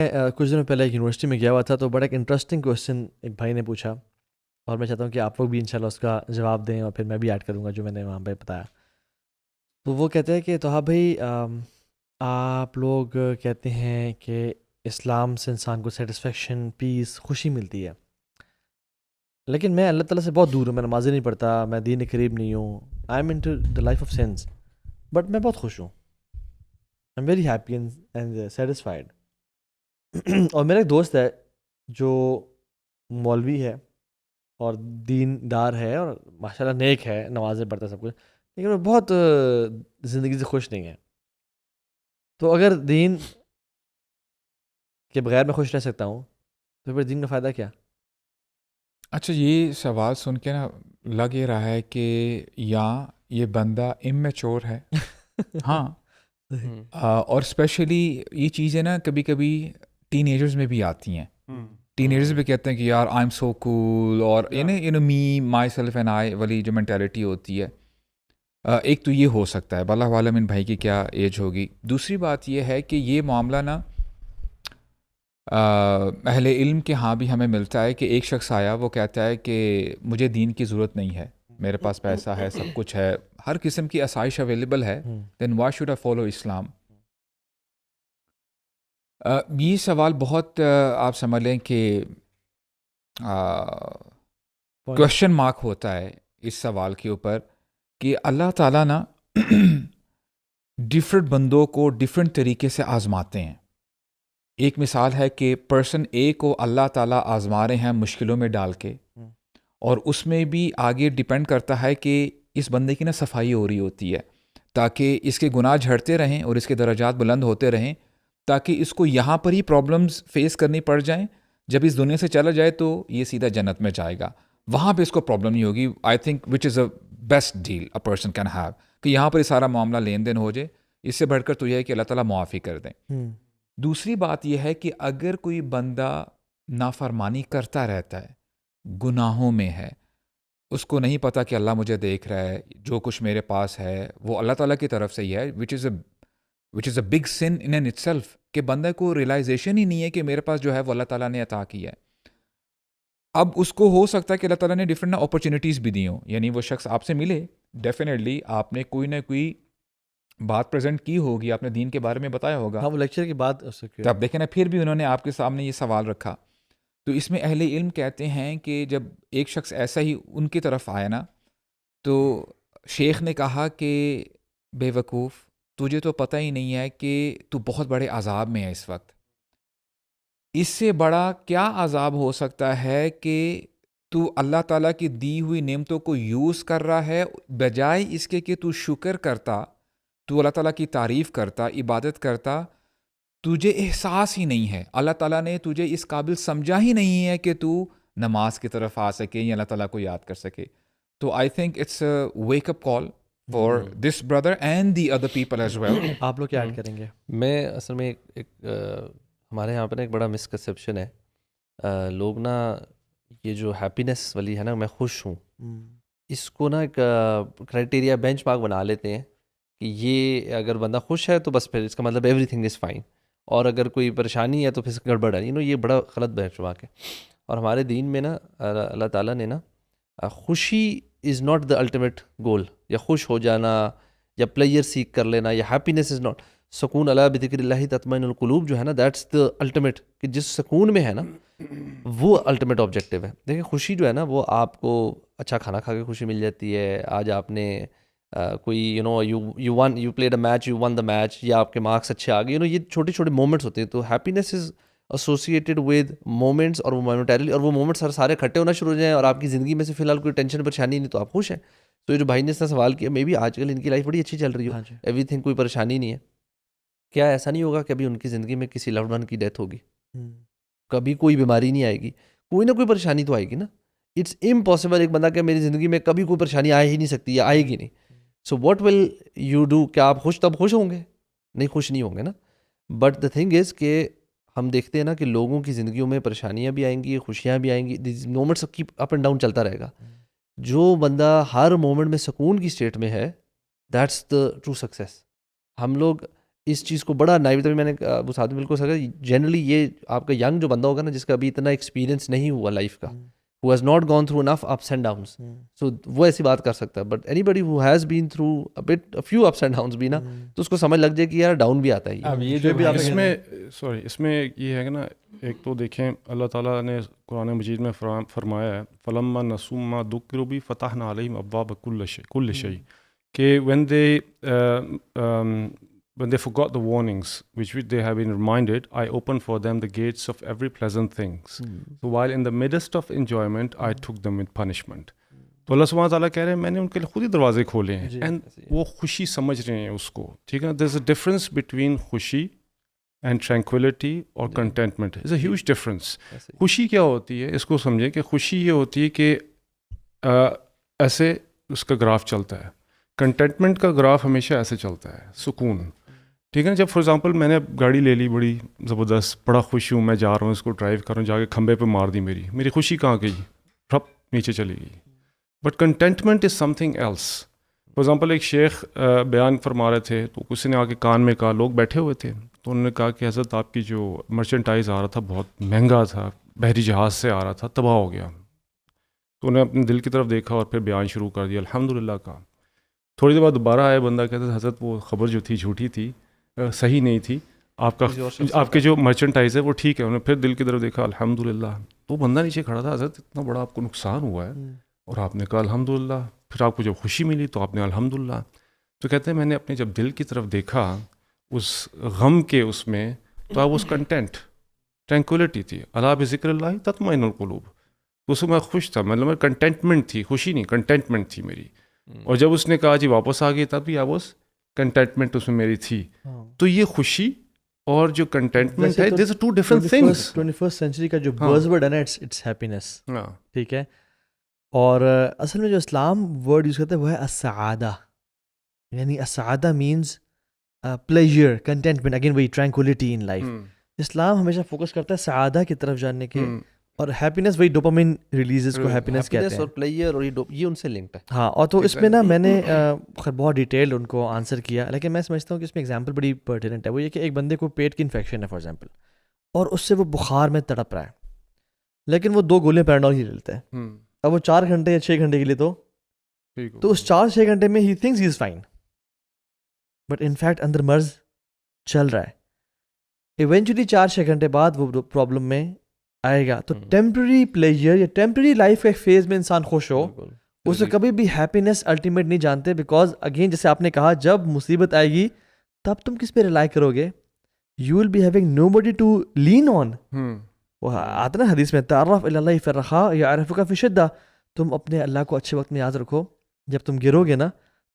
کچھ دنوں پہلے ایک یونیورسٹی میں گیا ہوا تھا، تو بڑا ایک انٹرسٹنگ کویشچن ایک بھائی نے پوچھا، اور میں چاہتا ہوں کہ آپ لوگ بھی انشاءاللہ اس کا جواب دیں، اور پھر میں بھی ایڈ کروں گا جو میں نے وہاں پہ بتایا. تو وہ کہتے ہیں کہ توحاب بھائی، آپ لوگ کہتے ہیں کہ اسلام سے انسان کو سیٹسفیکشن، پیس، خوشی ملتی ہے، لیکن میں اللہ تعالیٰ سے بہت دور ہوں، میں نمازیں نہیں پڑھتا، میں دین کے قریب نہیں ہوں، I am into the life of sense, but میں بہت خوش ہوں، I am very happy and satisfied. اور میرا ایک دوست ہے جو مولوی ہے اور دین دار ہے، اور ماشاءاللہ نیک ہے، نمازیں پڑھتا ہے، سب کچھ، لیکن وہ بہت زندگی سے خوش نہیں ہے. تو اگر دین کے بغیر میں خوش رہ سکتا ہوں تو پھر دین کا فائدہ کیا؟ اچھا، یہ سوال سن کے نا لگ یہ رہا ہے کہ یا یہ بندہ امیچور ہے. ہاں، اور اسپیشلی یہ چیزیں نا کبھی کبھی ٹین ایجرز میں بھی آتی ہیں. ٹین ایجرز بھی کہتے ہیں کہ یار آئی ایم سو کول، اور می مائی سیلف اینڈ آئی والی جو مینٹیلٹی ہوتی ہے. ایک تو یہ ہو سکتا ہے، اللہ عالم ان بھائی کی کیا ایج ہوگی. دوسری بات یہ ہے کہ یہ معاملہ نا اہل علم کے ہاں بھی ہمیں ملتا ہے کہ ایک شخص آیا، وہ کہتا ہے کہ مجھے دین کی ضرورت نہیں ہے، میرے پاس پیسہ ہے، سب کچھ ہے، ہر قسم کی آسائش اویلیبل ہے، دین وائی شوڈ آئی فالو اسلام. یہ سوال بہت آپ سمجھ لیں کہ کویشچن مارک ہوتا ہے اس سوال کے اوپر کہ اللہ تعالیٰ نا ڈفرینٹ بندوں کو ڈفرینٹ طریقے سے آزماتے ہیں. ایک مثال ہے کہ پرسن اے کو اللہ تعالیٰ آزما رہے ہیں مشکلوں میں ڈال کے، اور اس میں بھی آگے ڈیپینڈ کرتا ہے کہ اس بندے کی نا صفائی ہو رہی ہوتی ہے تاکہ اس کے گناہ جھڑتے رہیں اور اس کے درجات بلند ہوتے رہیں، تاکہ اس کو یہاں پر ہی پرابلمز فیس کرنی پڑ جائیں. جب اس دنیا سے چلا جائے تو یہ سیدھا جنت میں جائے گا، وہاں پہ اس کو پرابلم نہیں ہوگی. I think which is a best deal a person can have, کہ یہاں پر یہ سارا معاملہ لین دین ہو جائے. اس سے بڑھ کر تو یہ ہے کہ اللہ تعالیٰ معافی کر دیں. دوسری بات یہ ہے کہ اگر کوئی بندہ نافرمانی کرتا رہتا ہے، گناہوں میں ہے، اس کو نہیں پتہ کہ اللہ مجھے دیکھ رہا ہے، جو کچھ میرے پاس ہے وہ اللہ تعالیٰ کی طرف سے ہی ہے، which is a big sin in and itself, کہ بندہ کو ریلائزیشن ہی نہیں ہے کہ میرے پاس جو ہے وہ اللہ تعالیٰ نے عطا کیا ہے. اب اس کو ہو سکتا ہے کہ اللہ تعالیٰ نے ڈفرینٹ اپرچونیٹیز بھی دی ہوں، یعنی وہ شخص آپ سے ملے، ڈیفینیٹلی آپ نے کوئی نہ کوئی بات پریزنٹ کی ہوگی، آپ نے دین کے بارے میں بتایا ہوگا. ہاں، وہ لیکچر کی بات تو آپ دیکھیں نا، پھر بھی انہوں نے آپ کے سامنے یہ سوال رکھا. تو اس میں اہل علم کہتے ہیں کہ جب ایک شخص ایسا ہی ان کی طرف آیا نا، تو شیخ نے کہا کہ بے وقوف، تجھے تو پتہ ہی نہیں ہے کہ تو بہت بڑے عذاب میں ہے اس وقت. اس سے بڑا کیا عذاب ہو سکتا ہے کہ تو اللہ تعالیٰ کی دی ہوئی نعمتوں کو یوز کر رہا ہے، بجائے اس کے کہ تو شکر کرتا، تو اللہ تعالیٰ کی تعریف کرتا، عبادت کرتا. تجھے احساس ہی نہیں ہے، اللہ تعالیٰ نے تجھے اس قابل سمجھا ہی نہیں ہے کہ تو نماز کی طرف آ سکے یا اللہ تعالیٰ کو یاد کر سکے. تو I think it's a wake up call for this brother and the other people as well. آپ لوگ کیا ایڈ کریں گے؟ میں اصل میں ایک ہمارے یہاں پہ نا ایک بڑا مسکنسیپشن ہے، لوگ نا یہ جو ہیپینس والی ہے نا، میں خوش ہوں، اس کو نا ایک کرائٹیریا، بینچ مارک بنا لیتے ہیں کہ یہ اگر بندہ خوش ہے تو بس پھر اس کا مطلب ایوری تھنگ از فائن، اور اگر کوئی پریشانی ہے تو پھر گڑبڑ ہے. یہ بڑا غلط بینچ مارک ہے. اور ہمارے دین میں نا اللہ تعالیٰ نے نا خوشی is not the ultimate goal, یا خوش ہو جانا یا پلیئر سیک کر لینا یا ہیپینس از ناٹ. سکون الا بذکر اللہ تطمئن القلوب جو ہے نا، دیٹس دا الٹیمیٹ، کہ جس سکون میں ہے نا وہ الٹیمیٹ آبجیکٹیو ہے. دیکھیں خوشی جو ہے نا، وہ آپ کو اچھا کھانا کھا کے خوشی مل جاتی ہے، آج آپ نے کوئی you played a match, you won the match, یا آپ کے مارکس اچھے آ گئے، یہ چھوٹے چھوٹے مومنٹس ہوتے ہیں. تو happiness is associated with moments, اور وہ مومنٹریلی، اور وہ مومنٹس سارے اکٹھے ہونا شروع ہو جائیں اور آپ کی زندگی میں سے فی الحال کوئی ٹینشن پریشانی نہیں، تو آپ خوش ہیں. تو یہ جو بھائی نے اس نے سوال کیا، مے بی آج کل ان کی لائف بڑی اچھی چل رہی ہو، ایوری تھنگ، کوئی پریشانی نہیں ہے. کیا ایسا نہیں ہوگا کہ ابھی ان کی زندگی میں کسی لوڈ ون کی ڈیتھ ہوگی، کبھی کوئی بیماری نہیں آئے گی، کوئی نہ کوئی پریشانی تو آئے گی نا. اٹس امپاسبل ایک بندہ کہ میری زندگی میں کبھی کوئی پریشانی آ ہی نہیں سکتی یا آئے گی نہیں. So what will you do? کیا آپ تب خوش ہوں گے؟ نہیں، خوش نہیں ہوں گے نا. بٹ دا تھنگ از کہ ہم دیکھتے ہیں نا کہ لوگوں کی زندگیوں میں پریشانیاں بھی آئیں گی، خوشیاں بھی آئیں گی، moments keep up and down چلتا رہے گا. جو بندہ ہر مومنٹ میں سکون کی اسٹیٹ میں ہے، دیٹس دا ٹرو سکسیس. ہم لوگ اس چیز کو بڑا نائب میں نے وہ ساتھ بالکل سکا جنرلی یہ آپ کا ینگ جو بندہ ہوگا نا جس کا ابھی اتنا ایکسپیرینس نہیں ہوا لائف کا, who has not gone through enough ups and downs, so وہ ایسی بات کر سکتا ہے. But anybody who has been through a few ups and downs بھی نا تو اس کو سمجھ لگ جائے کہ یار ڈاؤن بھی آتا ہے. اب یہ جو اس میں یہ ہے کہ نا ایک تو دیکھیں اللہ تعالیٰ نے قرآن مجید میں فرمایا ہے فلما نسوا ما ذکروا بہ فتحنا علیہم ابواب کل شیء, کہ when they forgot the warnings which they have been reminded, I opened for them the gates of every pleasant things. So while in the midst of enjoyment, I took them with punishment. تو اللہ سبحانہ تعالیٰ کہہ رہے ہیں میں نے ان کے لیے خود ہی دروازے کھولے ہیں, اینڈ وہ خوشی سمجھ رہے ہیں اس کو, ٹھیک ہے. there's a difference between خوشی اینڈ ٹرینکولیٹی اور contentment, is a huge difference. خوشی کیا ہوتی ہے اس کو سمجھیں کہ خوشی یہ ہوتی ہے کہ ایسے اس کا گراف چلتا ہے, کنٹینٹمنٹ کا گراف ہمیشہ ایسے چلتا ہے, سکون, ٹھیک ہے. جب فار ایگزامپل میں نے گاڑی لے لی بڑی زبردست, بڑا خوش ہوں, میں جا رہا ہوں اس کو ڈرائیو کر رہا ہوں, جا کے کھمبے پہ مار دی, میری خوشی کہاں گئی, رپ نیچے چلی گئی. But contentment is something else. For example ایک شیخ بیان فرما رہے تھے تو کسی نے آ کے کان میں کہا, لوگ بیٹھے ہوئے تھے, تو انہوں نے کہا کہ حضرت آپ کی جو مرچنٹائز آ رہا تھا بہت مہنگا تھا, بحری جہاز سے آ رہا تھا, تباہ ہو گیا. تو انہیں اپنے دل کی طرف دیکھا اور پھر بیان شروع کر دیا الحمدللہ کا. تھوڑی دیر بعد دوبارہ آیا بندہ, کہتا تھا حضرت وہ خبر جو تھی جھوٹی تھی, صحیح نہیں تھی, آپ کے جو مرچنٹائز ہے وہ ٹھیک ہے. انہوں نے پھر دل کی طرف دیکھا الحمدللہ. تو بندہ نیچے کھڑا تھا, حضرت اتنا بڑا آپ کو نقصان ہوا ہے اور آپ نے کہا الحمدللہ, پھر آپ کو جب خوشی ملی تو آپ نے الحمدللہ. تو کہتے ہیں میں نے اپنے جب دل کی طرف دیکھا اس غم کے اس میں, تو آپ اس کنٹینٹ, ٹرینکولیٹی تھی. الا بذکر اللہ تطمئن القلوب. تو اس میں خوش تھا, مطلب کنٹینٹمنٹ تھی, خوشی نہیں, کنٹینٹمنٹ تھی میری. اور جب اس نے کہا جی واپس آ گئی, تب بھی آپ اس کنٹینٹمنٹ اس میں میری تھی. تو یہ خوشی اور جو کنٹینٹمنٹ ہے, these two different things. 21st century کا جو بز ورڈ ہے نا, اٹس ہیپینس, ٹھیک ہے. اور اصل میں جو اسلام ورڈ یوز کرتا ہے وہ ہے السعادہ, یعنی السعادہ مینز پلیجر, کنٹینٹمنٹ, اگین وہی ٹرینکولیٹی ان لائف. اسلام ہمیشہ فوکس کرتا ہے سعادہ کی طرف جاننے کے, اور ہیپینس وہی ڈوپامین ریلیزز کو ہیپینس کہتے ہیں, اور پلیئر اور یہ ان سے لنکڈ ہے. ہاں, اور تو اس میں نا میں نے بہت ڈیٹیلڈ ان کو آنسر کیا, لیکن میں سمجھتا ہوں کہ اس میں ایگزامپل بڑی پرٹیننٹ ہے. وہ یہ کہ ایک بندے کو پیٹ کی انفیکشن ہے فار ایگزامپل, اور اس سے وہ بخار میں تڑپ رہا ہے, لیکن وہ 2 گولیاں پیراڈول ہی لیتا ہے. اب وہ 4 گھنٹے یا 6 گھنٹے کے لیے تو اس 4-6 گھنٹے میں ہی thinks he is fine, but in fact اندر مرض چل رہا ہے. ایونچولی 4-6 گھنٹے بعد وہ پرابلم میں آئے گا. تو ٹیمپرری پلیجر یا ٹیمپرری لائف کے فیز میں انسان خوش ہو, اسے کبھی بھی ہیپینس الٹیمیٹ نہیں جانتے, بیکاز اگین جیسے آپ نے کہا جب مصیبت آئے گی تب تم کس پہ ریلائی کرو گے, you will be having nobody to lean on. وہ آتا نا حدیث میں, تعرف الی اللہ فی الرخاء یعرفک فی الشدہ, تم اپنے اللہ کو اچھے وقت میں یاد رکھو, جب تم گرو گے نا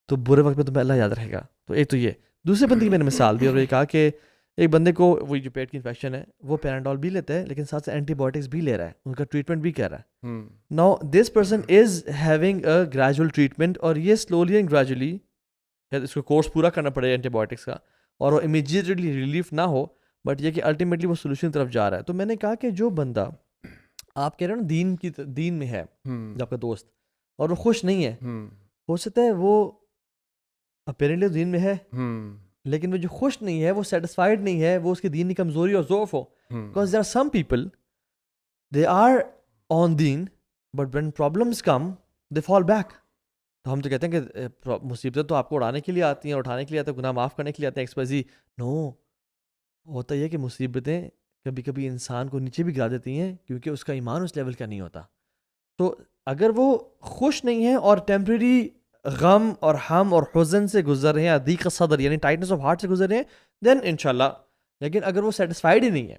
تو برے وقت میں تمہیں اللہ یاد رہے گا. تو ایک تو یہ. دوسرے بندے کی میں نے مثال دی اور یہ کہا کہ ایک بندے کو وہ جو پیٹ کی انفیکشن ہے وہ پیراڈول بھی لیتا ہے, لیکن ساتھ سے اینٹی بایوٹکس بھی لے رہا ہے, ان کا ٹریٹمنٹ بھی کر رہا ہے. Now this person is having a gradual treatment, اور یہ سلولی اینڈ گریجولی اس کو کورس پورا کرنا پڑے اینٹی بایوٹکس کا, اور وہ امیجیٹلی ریلیف نہ ہو, بٹ یہ کہ الٹیمیٹلی وہ سولوشن طرف جا رہا ہے. تو میں نے کہا کہ جو بندہ آپ کہہ رہے ہو نا دین میں ہے, جو آپ کا دوست, اور وہ خوش نہیں ہے, ہو سکتا ہے وہ اپیرنٹلی دین میں ہے, لیکن وہ جو خوش نہیں ہے, وہ سیٹسفائڈ نہیں ہے, وہ اس کی دین کی کمزوری اور ضعف ہو. Because there are some people they are on deen, but when problems come they fall back. تو ہم تو کہتے ہیں کہ مصیبتیں تو آپ کو اڑانے کے لیے آتی ہیں, اٹھانے کے لیے آتے ہیں, گناہ معاف کرنے کے لیے آتے ہیں, ایکسپائزی. نو, ہوتا یہ کہ مصیبتیں کبھی کبھی انسان کو نیچے بھی گرا دیتی ہیں, کیونکہ اس کا ایمان اس لیول کا نہیں ہوتا. تو اگر وہ خوش نہیں ہے اور ٹیمپریری غم اور ہم اور حزن سے گزر رہے ہیں, ضیق صدر یعنی ٹائٹنس آف ہارٹ سے گزر رہے ہیں, دین انشاءاللہ. لیکن اگر وہ سیٹسفائڈ ہی نہیں ہے,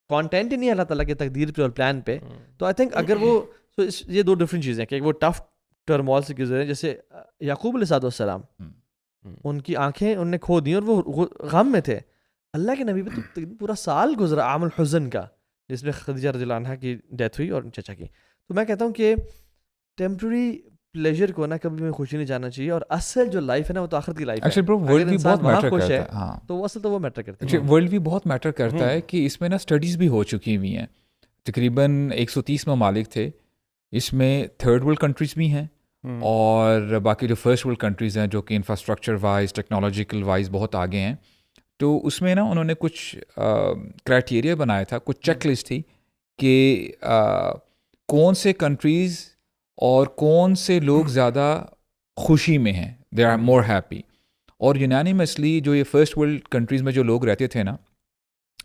کانٹینٹ ہی نہیں ہے اللہ تعالیٰ کی تقدیر پہ اور پلان پہ, تو آئی تھنک اگر وہ یہ 2 ڈفرینٹ چیزیں ہیں کہ وہ ٹف ٹرمول سے گزرے. جیسے یعقوب علیہ السلام, ان کی آنکھیں ان نے کھو دیں اور وہ غم میں تھے. اللہ کے نبی پہ تو پورا سال گزرا عام الحزن کا, جس میں خدیجہ رضی اللہ عنہا کی ڈیتھ ہوئی اور چچا کی. تو میں کہتا ہوں کہ ٹیمپرری پلیجر کو نا کبھی بھی خوشی نہیں جانا چاہیے, اور اصل جو لائف ہے نا وہ تو آخرت کی لائف ہے. ایکچولی برو ورلڈ بھی بہت میٹر کرتا ہے, ہاں, تو وہ اصل تو وہ میٹر کرتا ہے. ورلڈ بھی بہت میٹر کرتا ہے کہ اس میں نا اسٹڈیز بھی ہو چکی ہوئی ہیں. تقریباً 130 ممالک تھے, اس میں 3rd ورلڈ کنٹریز بھی ہیں, اور باقی جو 1st ورلڈ کنٹریز ہیں جو کہ انفراسٹرکچر وائز ٹیکنالوجیکل وائز بہت آگے ہیں. تو اس میں نا انہوں نے کچھ کرائٹیریا بنایا تھا, کچھ چیک لسٹ تھی کہ کون سے کنٹریز اور کون سے لوگ زیادہ خوشی میں ہیں, دے آر مور ہیپی. اور یونانیمسلی جو یہ فرسٹ ورلڈ کنٹریز میں جو لوگ رہتے تھے نا,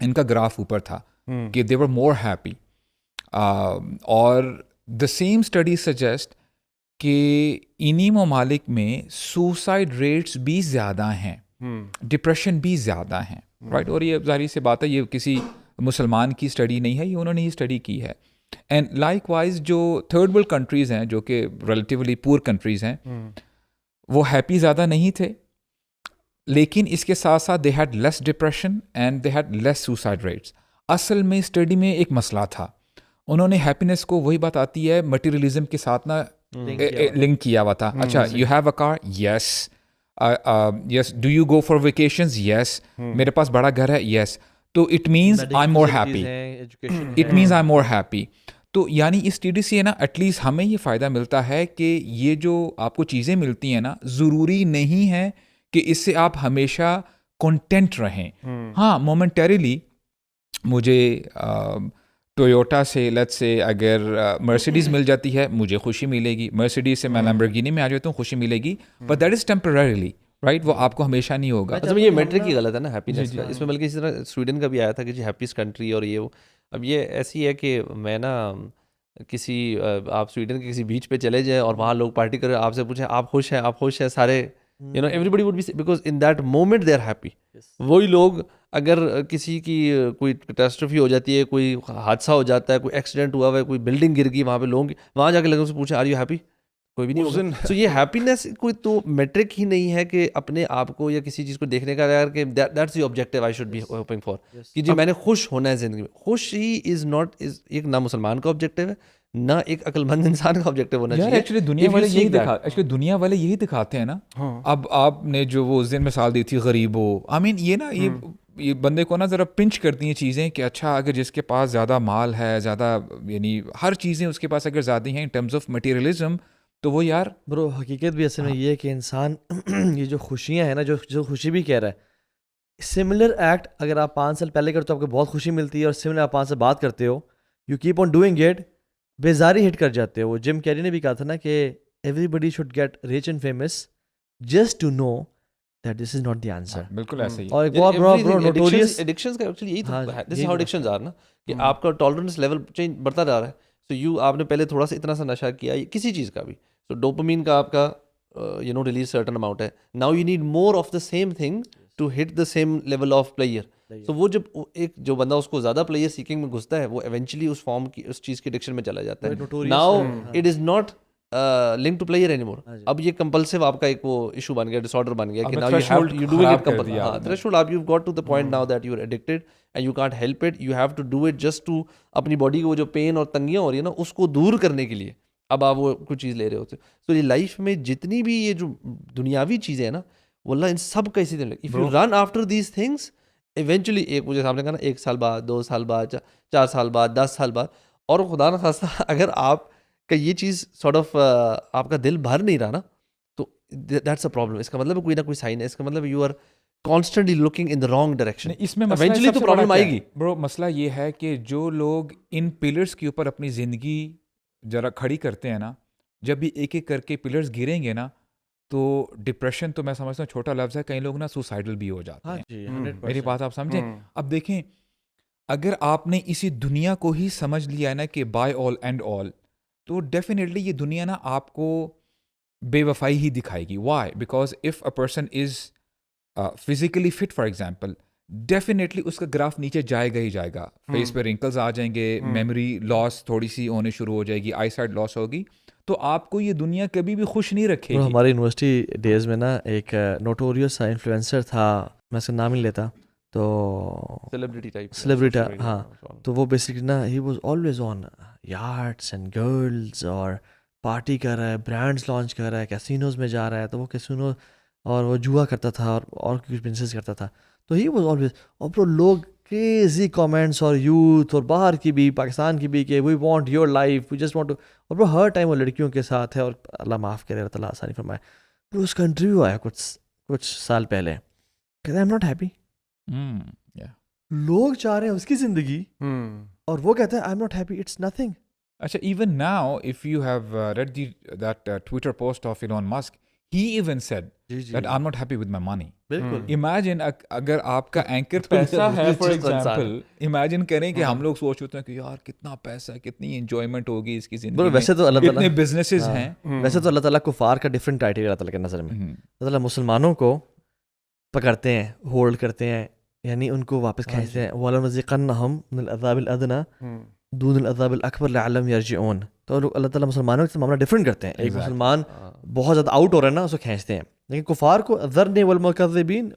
ان کا گراف اوپر تھا کہ دے ور مور ہیپی. اور دا سیم اسٹڈی سجیسٹ کہ انہی ممالک میں سوسائڈ ریٹس بھی زیادہ ہیں, ڈپریشن بھی زیادہ ہیں, رائٹ. اور یہ ظاہر سی بات ہے, یہ کسی مسلمان کی اسٹڈی نہیں ہے, یہ انہوں نے ہی اسٹڈی کی ہے. اینڈ لائک وائز جو تھرڈ ورلڈ کنٹریز ہیں, جو کہ ریلیٹیولی پور کنٹریز ہیں, وہ ہیپی زیادہ نہیں تھے, لیکن اس کے ساتھ ساتھ the head less depression and the head less suicide rates. اصل میں اسٹڈی میں ایک مسئلہ تھا, انہوں نے ہیپینس کو وہی بات آتی ہے مٹیریلزم کے ساتھ نا لنک کیا ہوا تھا. اچھا, you have a car, yes yes. Do you go for vacations, yes. میرے پاس بڑا گھر ہے, یس. تو it means I am more happy, it means I am more happy. تو یعنی اس اسٹڈی سے نا ایٹ لیسٹ ہمیں یہ فائدہ ملتا ہے کہ یہ جو آپ کو چیزیں ملتی ہیں نا, ضروری نہیں ہے کہ اس سے آپ ہمیشہ کنٹینٹ رہیں. ہاں, مومنٹریلی مجھے ٹویوٹا سے لیٹس سے اگر مرسیڈیز مل جاتی ہے, مجھے خوشی ملے گی. مرسیڈیز سے میں لیمبورگینی میں آ جاتا ہوں, خوشی ملے گی, but that is temporarily, right. وہ آپ کو ہمیشہ نہیں ہوگا. اچھا, یہ میٹرک کی غلط ہے نا ہیپینس کا. اس میں بلکہ اسی طرح سویڈن کا بھی آیا تھا کہ جی ہیپیسٹ کنٹری اور یہ وہ. اب یہ ایسی ہے کہ میں نا کسی آپ سویڈن کے کسی بیچ پہ چلے جائیں اور وہاں لوگ پارٹی کریں, آپ سے پوچھیں آپ خوش ہیں, آپ خوش ہیں, سارے you know everybody would be, because in that moment they are happy. وہی لوگ اگر کسی کی کوئی کیٹاسٹرفی ہو جاتی ہے, کوئی حادثہ ہو جاتا ہے, کوئی ایکسیڈنٹ ہوا ہوا ہے, کوئی بلڈنگ گر گئی, وہاں پہ لوگ وہاں جا کے لوگوں سے پوچھیں آر یو ہیپی, کوئی بھی نہیں ہوگا. سو یہ ہیپینس کوئی تو میٹرک ہی نہیں ہے کہ اپنے آپ کو یا کسی چیز کو دیکھنے کا اگر کہ that's the objective I should be hoping for, کہ جی میں نے خوش ہونا ہے زندگی میں. خوشی از ناٹ ایک نہ مسلمان کا آبجیکٹیو ہے, نہ ایک عقل مند انسان کا آبجیکٹیو ہونا چاہیے. ایکچولی دنیا والے یہی دکھاتے ہیں نا. اب آپ نے جو وہ اس دن مثال دی تھی غریبوں, آئی مین یہ نا یہ بندے کو نا ذرا پنچ کرتی ہیں چیزیں کہ اچھا اگر جس کے پاس زیادہ مال ہے, زیادہ یعنی ہر چیزیں اس کے پاس اگر زیادہ ہیں ان ٹرمز آف مٹیریلزم, تو وہ یار برو حقیقت بھی اصل میں یہ ہے کہ انسان یہ جو خوشیاں ہیں نا, جو خوشی بھی کہہ رہا ہے, سملر ایکٹ اگر آپ 5 سال پہلے کرتے ہو آپ کو بہت خوشی ملتی ہے, اور سملر آپ 5 سال بعد کرتے ہو, you keep on doing it, بیزاری ہٹ کر جاتے ہو. وہ جم کیری نے بھی کہا تھا نا کہ everybody should get rich and famous just to know that this is not the answer. بالکل ایسے ہی. اور ایک بہت بڑا نوٹوریس ایڈکشنز کا ایکچولی یہی تھا, دس از ہاؤ ایڈکشنز آر نا, کہ آپ کا ٹالرنس لیول چینج بڑھتا جا رہا ہے. سو یو آپ نے پہلے تھوڑا سا اتنا سا نشہ کیا کسی چیز کا بھی, سو ڈوپامین کا آپ کا you know release certain amount ہے, now you need more of the same thing to hit the same level of player. So وہ جب ایک جو بندہ اس کو زیادہ پلیئر سیکنگ میں گھستا ہے, وہ ایونچولی اس فارم کی اس چیز کی ایڈکشن میں چلا جاتا ہے. Now it is not link to player any more. اب یہ کمپلسو آپ کا ایک وہ ایشو بن گیا, ڈس آرڈر بن گیا, کہ now you have you do it compulsory. ہاں, تھریشولڈ آپ you got to the point now that you are addicted and you can't help it, you have to do it just to اپنی body کو وہ جو pain اور تنگیاں ہو رہی ہیں نا, اس کو دور کرنے کے لیے اب آپ وہ کچھ چیز لے رہے ہوتے. تو یہ لائف میں جتنی بھی یہ جو دنیاوی چیزیں ہیں نا, واللہ ان سب کا اسی طرح, if you run after these things eventually, ایک مجھے سامنے کہا نا 1 سال بعد, 2 سال بعد, 4 سال بعد, 10 سال بعد, اور خدا نہ خواستہ اگر آپ کا یہ چیز سارٹ آف آپ کا دل بھر نہیں رہا نا, تو دیٹس اے پرابلم. اس کا مطلب کوئی نہ کوئی سائن ہے, اس کا مطلب you are constantly looking in the wrong direction. اس میں ایونچولی تو پرابلم آئے گی. برو مسئلہ یہ ہے کہ جو لوگ ان پلرز کے اوپر اپنی زندگی ذرا کھڑی کرتے ہیں نا, جب بھی ایک ایک کر کے پلرز گریں گے نا, تو ڈپریشن تو میں سمجھتا ہوں چھوٹا لفظ ہے, کئی لوگ نا سوسائڈل بھی ہو جاتے ہیں. میری بات آپ سمجھیں. اب دیکھیں, اگر آپ نے اسی دنیا کو ہی سمجھ لیا ہے نا کہ بائی آل اینڈ آل, تو ڈیفینیٹلی یہ دنیا نا آپ کو بے وفائی ہی دکھائے گی. Why? Because if a person is physically fit for example, definitely اس کا گراف نیچے جائے گا ہی جائے گا, فیس پہ رنکلز آ جائیں گے, میموری لاس تھوڑی سی ہونے شروع ہو جائے گی, آئی سائٹ لاس ہوگی, تو آپ کو یہ دنیا کبھی بھی خوش نہیں رکھے گی. ہماری یونیورسٹی ڈیز میں نا ایک نوٹوریس سا انفلوئنسر تھا, میں اس کا نام ہی لیتا, تو سیلیبریٹی, ہاں, تو وہ بیسکلی نا he was always on yards and girls, اور پارٹی کر رہا ہے, برانڈس لانچ کر رہا ہے, کیسینوز میں جا رہا ہے, تو وہ کیسینو اور وہ جوا کرتا تھا اور کچھ بزنس کرتا تھا. تو ہی واز آلویز, اور پھر لوگ کریزی کامنٹس, اور یوتھ اور باہر کی بھی, پاکستان کی بھی, کہ we want your life, we just want to, اور وہ ہر ٹائم وہ لڑکیوں کے ساتھ ہے, اور اللہ معاف کرے, اللہ تعالیٰ آسانی فرمائے. پھر اس کا انٹرویو آیا کچھ سال پہلے, کہتا ہے I am not happy, yeah. لوگ چاہ رہے ہیں اس کی زندگی اور وہ کہتا ہے I am not happy, it's nothing. Achha, even now, if you have read that Twitter post of Elon Musk, he even said that I'm not happy with my money. بالکل. Imagine اگر آپ کا اینکر پیسہ ہے for example, imagine کریں کہ ہم لوگ سوچ ہوتے ہیں کہ یار کتنا پیسہ ہے, کتنی انجوائمنٹ ہوگی اس کی زندگی ویسے تو اللہ میں, اتنے تعالیٰ بزنسز ہیں. ویسے تو اللہ تعالیٰ کفار کا ڈفرینٹ کرائٹیریا اللہ تعالیٰ کے نظر میں. اللہ تعالیٰ مسلمانوں کو پکڑتے ہیں, ہولڈ کرتے ہیں, یعنی ان کو واپس کھینچتے ہیں. وَلَنُذِيقَنَّهُم مِّنَ الْعَذَابِ الْأَدْنَىٰ دون العذاب الاکبر لعلہم یرجعون. تو اللہ تعالیٰ مسلمانوں سے معاملہ ڈفرینٹ کرتے ہیں. ایک مسلمان بہت زیادہ آؤٹ ہو رہا ہے نا, اس کو کھینچتے ہیں. لیکن کفار کو ذرنی والمکذبین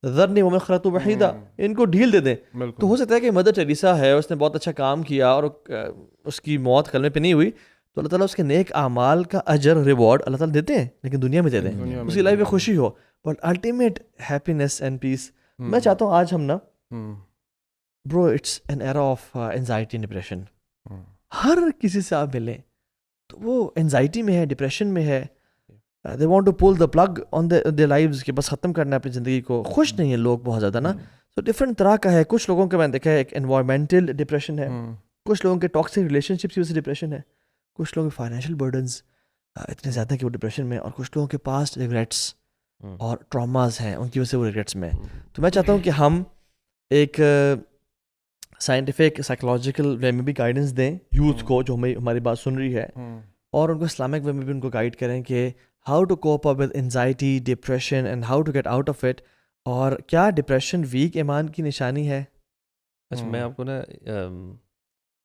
ذرنی ومن خلقت وحیدا, ان کو ڈھیل دے دیں. تو ہو سکتا ہے کہ مدر ٹریسا ہے, اس نے بہت اچھا کام کیا اور اس کی موت کلمے پہ نہیں ہوئی, تو اللہ تعالیٰ اس کے نیک اعمال کا اجر ریوارڈ اللہ تعالیٰ دیتے ہیں, لیکن دنیا میں دے دیں, اس کی لائف میں خوشی ہو. But ultimate happiness and peace, میں چاہتا ہوں آج ہم نا bro it's an era of anxiety and depression. ہر کسی سے آپ ملیں تو وہ انزائٹی میں ہے, ڈپریشن میں ہے. They want to pull the plug on their lives, کہ بس ختم کرنا ہے اپنی زندگی کو. خوش نہیں ہیں لوگ بہت زیادہ نا. تو ڈفرینٹ طرح کا ہے. کچھ لوگوں کے میں نے دیکھا ہے ایک انوائرمنٹل ڈپریشن ہے, کچھ لوگوں کے ٹاکسک ریلیشن شپس کی وجہ سے ڈپریشن ہے, کچھ لوگوں کے فائنینشیل برڈنز اتنے زیادہ کہ وہ ڈپریشن میں, اور کچھ لوگوں کے پاس ریگریٹس اور ٹراماز ہیں, ان کی وجہ سے وہ ریگریٹس میں. تو میں چاہتا ہوں کہ ہم ایک سائنٹیفک سائیکولوجیکل وے میں بھی گائیڈنس دیں یوتھ کو جو ہماری بات سن رہی ہے, اور ان کو اسلامک وے میں بھی ان کو گائیڈ کریں کہ how to cope up with anxiety, depression, and how to get out of it. اور کیا ڈپریشن ویک ایمان کی نشانی ہے؟ اچھا, میں آپ کو نا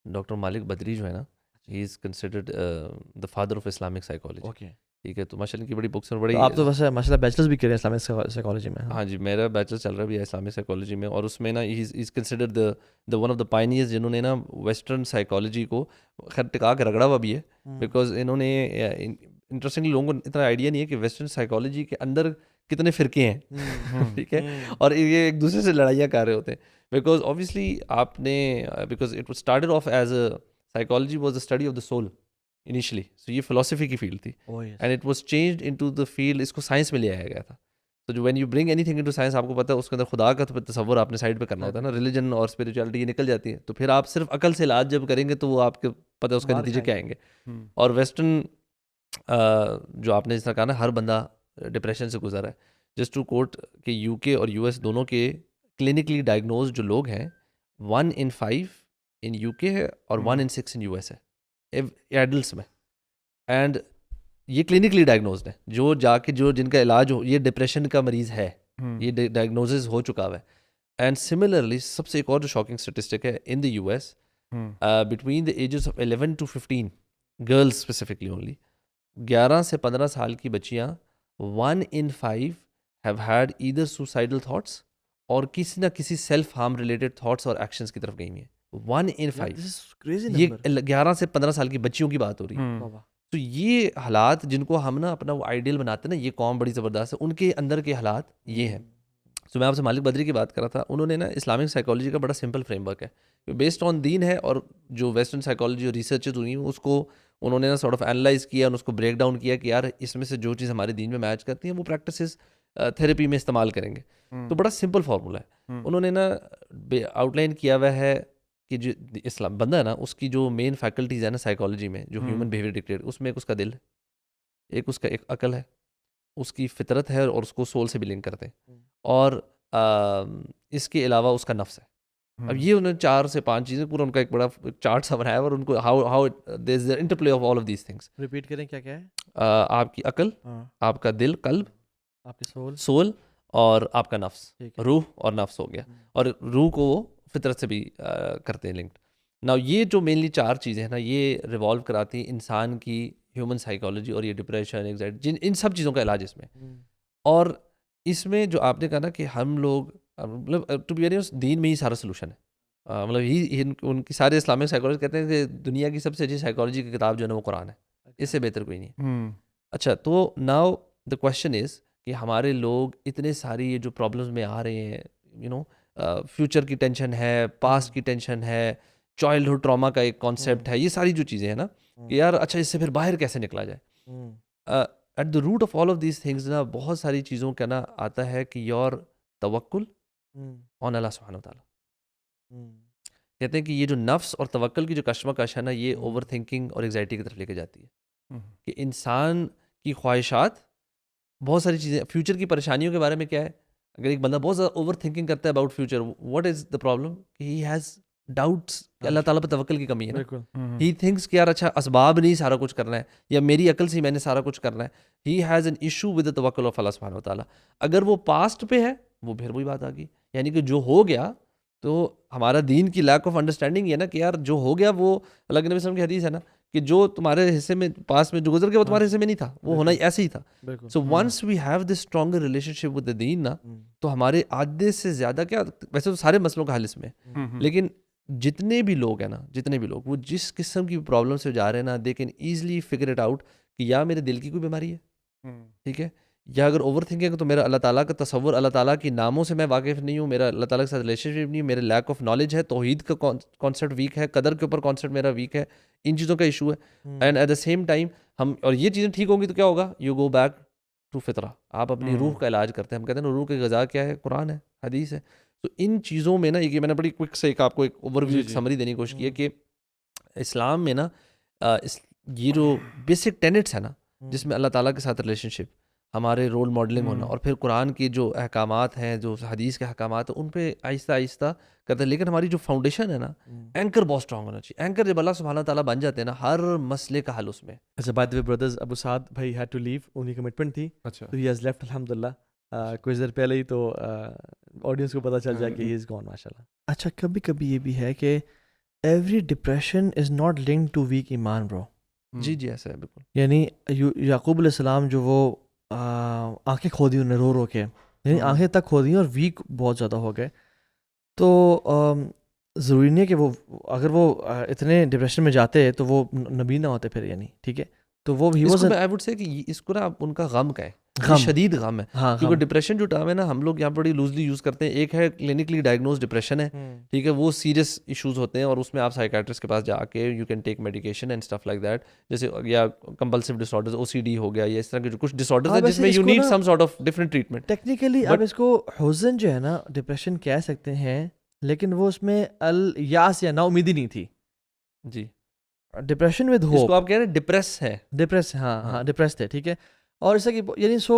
ڈاکٹر مالک بدری جو ہے نا, he is considered the father of Islamic psychology. Okay, ٹھیک ہے, تو ماشاء اللہ کی بڑی بکس ہیں, بڑی. آپ تو ویسے ماشاء اللہ بیچلرز بھی کریں اسلامک سائیکالوجی میں. ہاں جی, میرا بیچلر چل رہا بھی ہے اسلامک سائیکالوجی میں, اور اس میں نا he is considered the one of the pioneers جنہوں نے نا ویسٹرن سائیکالوجی کو خیر ٹکا کے رگڑا ہوا بھی ہے. بیکاز انہوں نے انٹرسٹنگلی لوگوں کو اتنا آئیڈیا نہیں ہے کہ ویسٹرن سائیکالوجی کے اندر کتنے فرقے ہیں, ٹھیک ہے, اور یہ ایک دوسرے سے لڑائیاں کر رہے ہوتے ہیں. بیکاز اوبیسلی آپ نے because it was started off as a psychology was the study of the soul initially, so یہ فلاسفی کی فیلڈ تھی, and it was changed into the field, اس کو سائنس میں لے آیا گیا تھا. تو جو when you bring anything into science, آپ کو پتہ ہے اس کے اندر خدا کا تو تصور آپ نے سائڈ پہ کرنا ہوتا ہے نا, ریلیجن اور اسپریچولیٹی یہ نکل جاتی ہے. تو پھر آپ صرف عقل سے علاج جب کریں گے تو وہ آپ کے پتہ اس کا نتیجے کیا آئیں گے. اور ویسٹرن جو آپ نے جس طرح کہا نا, ہر بندہ ڈپریشن سے گزرا ہے. جسٹ ٹو کوٹ کہ یو کے اور یو ایس دونوں کے کلینکلی ڈائگنوز جو لوگ ہیں 1 in 5 ان یو کے ہے اور 1 in 6 ان یو ایس ہے ایڈلٹس میں. اینڈ یہ کلینکلی ڈائگنوزڈ ہے, جو جا کے جو جن کا علاج ہو, یہ ڈپریشن کا مریض ہے, یہ ڈائگنوزز ہو چکا ہوا ہے. اینڈ سملرلی سب سے ایک اور جو شاکنگ اسٹیٹسٹک ہے, in the U S between the ages of 11 to 15 girls specifically only, 11 سے 15 سال کی بچیاں 1 in 5 have had either suicidal thoughts اور کسی نہ کسی سیلف ہارم ریلیٹڈ تھاٹس اور ایکشنس کی طرف گئی ہیں. 1 in 5, یہ 11 سے 15 سال کی بچیوں کی بات ہو رہی ہے. تو یہ حالات جن کو ہم نا اپنا وہ آئیڈیل بناتے ہیں نا, یہ قوم بڑی زبردست ہے, ان کے اندر کے حالات یہ ہیں. تو میں آپ سے مالک بدری کی بات کر رہا تھا, انہوں نے نا اسلامک سائیکالوجی کا بڑا سمپل فریم ورک ہے, بیسڈ آن دین ہے, اور جو ویسٹرن سائیکالوجی اور ریسرچز ہوئی ہیں اس کو انہوں نے نا سارٹ آف اینالائز کیا, اور اس کو بریک ڈاؤن کیا کہ یار اس میں سے جو چیز ہمارے دین میں میچ کرتی ہیں وہ پریکٹسز تھیراپی میں استعمال کریں گے. تو بڑا سمپل فارمولا ہے. انہوں نے نا آؤٹ لائن کیا ہوا ہے کہ جو اسلام بندہ ہے نا, اس کی جو مین فیکلٹیز ہے نا سائیکالوجی میں, جو ہیومن بیہیویئر ڈکٹیٹ, اس میں ایک اس کا دل ہے, ایک اس کا ایک عقل ہے, اس کی فطرت ہے, اور اس کو سول سے بھی لنک کرتے ہیں, اور اس کے علاوہ اس کا نفس ہے. اب یہ انہوں نے 4 سے 5 چیزیں, پورا ان کا ایک بڑا چارٹ سا بنایا, اور ان کو how there is the interplay of all of these things. Repeat کریں کیا کیا ہے؟ آپ کی عقل, آپ کا دل قلب, آپ کی سول, اور آپ کا نفس, روح اور نفس ہو گیا, اور روح کو وہ فطرت سے بھی کرتے ہیں لنکڈ. نا یہ جو مینلی 4 چیزیں ہیں نا, یہ ریوالو کراتی ہیں انسان کی ہیومن سائیکالوجی, اور یہ ڈپریشن, اینگزائٹی, ان سب چیزوں کا علاج اس میں. اور اس میں جو آپ نے کہا نا کہ ہم لوگ مطلب ٹو بی ویری دین میں ہی سارا سلوشن ہے, مطلب ان کی سارے اسلامک سائیکالوجی کہتے ہیں کہ دنیا کی سب سے اچھی سائیکالوجی کی کتاب جو ہے نا وہ قرآن ہے, اس سے بہتر کوئی نہیں ہے. اچھا, تو ناؤ دا کوشچن از کہ ہمارے لوگ اتنے ساری یہ جو پرابلمس میں آ رہے ہیں, یو نو فیوچر کی ٹینشن ہے, پاسٹ کی ٹینشن ہے, چائلڈہڈ ٹراما کا ایک کانسیپٹ ہے, یہ ساری جو چیزیں ہیں نا کہ یار اچھا اس سے پھر باہر کیسے نکلا جائے. At the root of all of these things نا بہت ساری چیزوں کا نا آتا ہے کہ یور توکل آن اللہ سبحانہ وتعالیٰ. کہتے ہیں کہ یہ جو نفس اور توکل کی جو کشمکش ہے نا، یہ اوور تھنکنگ اور ایگزائٹی کی طرف لے کے جاتی ہے. کہ انسان کی خواہشات بہت ساری چیزیں، فیوچر کی پریشانیوں کے بارے میں کیا ہے، اگر ایک بندہ بہت زیادہ اوور تھنکنگ کرتا ہے about future, what is the problem? کہ ہی ہیز ڈاؤٹس کہ اللہ تعالیٰ پہ توکل کی کمی ہے نا. ہی تھنکس کہ یار اچھا اسباب نہیں سارا کچھ کرنا ہے، یا میری عقل سے میں نے سارا کچھ کرنا ہے. He has an issue with the توکل آف اللہ سبحانہ وتعالیٰ. اگر وہ پاسٹ پہ ہے، وہ پھر وہی بات آ گئی، یعنی کہ جو ہو گیا، تو ہمارا دین کی لیک آف انڈرسٹینڈنگ یہ ہے نا کہ یار جو ہو گیا وہ اللہ کے نبی صلی اللہ علیہ وسلم کی حدیث ہے نا کہ جو تمہارے حصے میں پاس میں جو گزر گیا وہ تمہارے حصے میں نہیں تھا، وہ ہونا ایسے ہی تھا. So once we have this stronger relationship with the deen نا، تو ہمارے آدھے سے زیادہ کیا، ویسے تو سارے مسئلوں کا حل اس میں، لیکن جتنے بھی لوگ ہیں نا، جتنے بھی لوگ وہ جس قسم کی پرابلم سے جا رہے ہیں نا، they can easily figure it out کہ یا میرے دل کی کوئی بیماری ہے، ٹھیک ہے، یا اگر اوور تھنکنگ تو میرا اللہ تعالیٰ کا تصور، اللہ تعالیٰ کی ناموں سے میں واقف نہیں ہوں، میرا اللہ تعالیٰ کے ساتھ ریلیشن شپ نہیں ہے، میرے لیک آف نالج ہے، توحید کا کانسیپٹ ویک ہے، قدر کے اوپر کانسیپٹ میرا ویک ہے، ان چیزوں کا ایشو ہے. And at the same time ہم، اور یہ چیزیں ٹھیک ہوں گی تو کیا ہوگا، یو گو بیک ٹو فطرہ، آپ اپنی روح کا علاج کرتے ہیں. ہم کہتے ہیں روح کی غذا کیا ہے، قرآن ہے، حدیث ہے. تو ان چیزوں میں نا، یہ میں نے بڑی کوئک سے ایک آپ کو ایک اوور ویو سمری دینے کی کوشش کی ہے کہ اسلام میں نا یہ جو بیسک ٹینٹس ہیں نا، جس میں اللہ تعالیٰ کے ساتھ ریلیشن شپ، ہمارے رول ماڈلنگ ہونا، اور پھر قرآن کی جو احکامات ہیں، جو حدیث کے احکامات ہیں، ان پہ آہستہ آہستہ کرتے ہیں. لیکن ہماری جو فاؤنڈیشن ہے نا، اینکر بہت اسٹرانگ ہونا چاہیے. اینکر جب اللہ سبحانہ تعالیٰ بن جاتے ہیں نا، ہر مسئلے کا حل اس میں. اچھا، بائی دی وے بردرز، ابو سعد بھائی ہیڈ ٹو لیو، انہیں کمٹمنٹ تھی، اچھا تو ہی ہیز لیفٹ الحمدللہ. کچھ دیر پہلے ہی تو آڈینس کو پتہ چل جائے کہ ہی از گون ماشاء اللہ. اچھا، کبھی کبھی یہ بھی ہے کہ every depression is not linked to weak ایمان برو. جی جی ایسا ہے بالکل. یعنی یعقوب علیہ السلام جو وہ آنکھیں کھو دی انہیں رو رو کے، یعنی آنکھیں تک کھو دی اور ویک بہت زیادہ ہو گئے. تو ضروری نہیں ہے کہ وہ اگر وہ اتنے ڈپریشن میں جاتے تو وہ نبی نہ ہوتے پھر، یعنی ٹھیک ہے. تو وہ آئی وڈ سے کہ اس کو نا ان کا غم کا ہے، شدید غم ہے. کیونکہ ڈپریشن جو ٹرم ہے نا، ہم لوگ یہاں بڑی لوزلی یوز کرتے ہیں. ایک ہے کلینکلی ڈائگنوز ڈپریشن ہے، ٹھیک ہے، وہ سیریس ایشوز ہوتے ہیں اور اس میں آپ سائیکیٹرسٹ کے پاس جا کے you can take medication and stuff like that. جیسے یا کمپلسو ڈس آرڈرز، او سی ڈی ہو گیا، یا اس طرح کے جو کچھ ڈس آرڈرز ہیں جس میں you need some sort of different treatment. Technically آپ اس کو حزن جو ہے نا ڈپریشن کہہ سکتے ہیں، لیکن وہ اس میں الیاس یا نا امیدی نہیں تھی. جی، ڈپریشن ود ہوپ، اس کو آپ کہہ رہے ہیں ڈپریس ہے، ڈپریس، ہاں ڈپریس تھے، ٹھیک ہے. اور اس کہ یعنی سو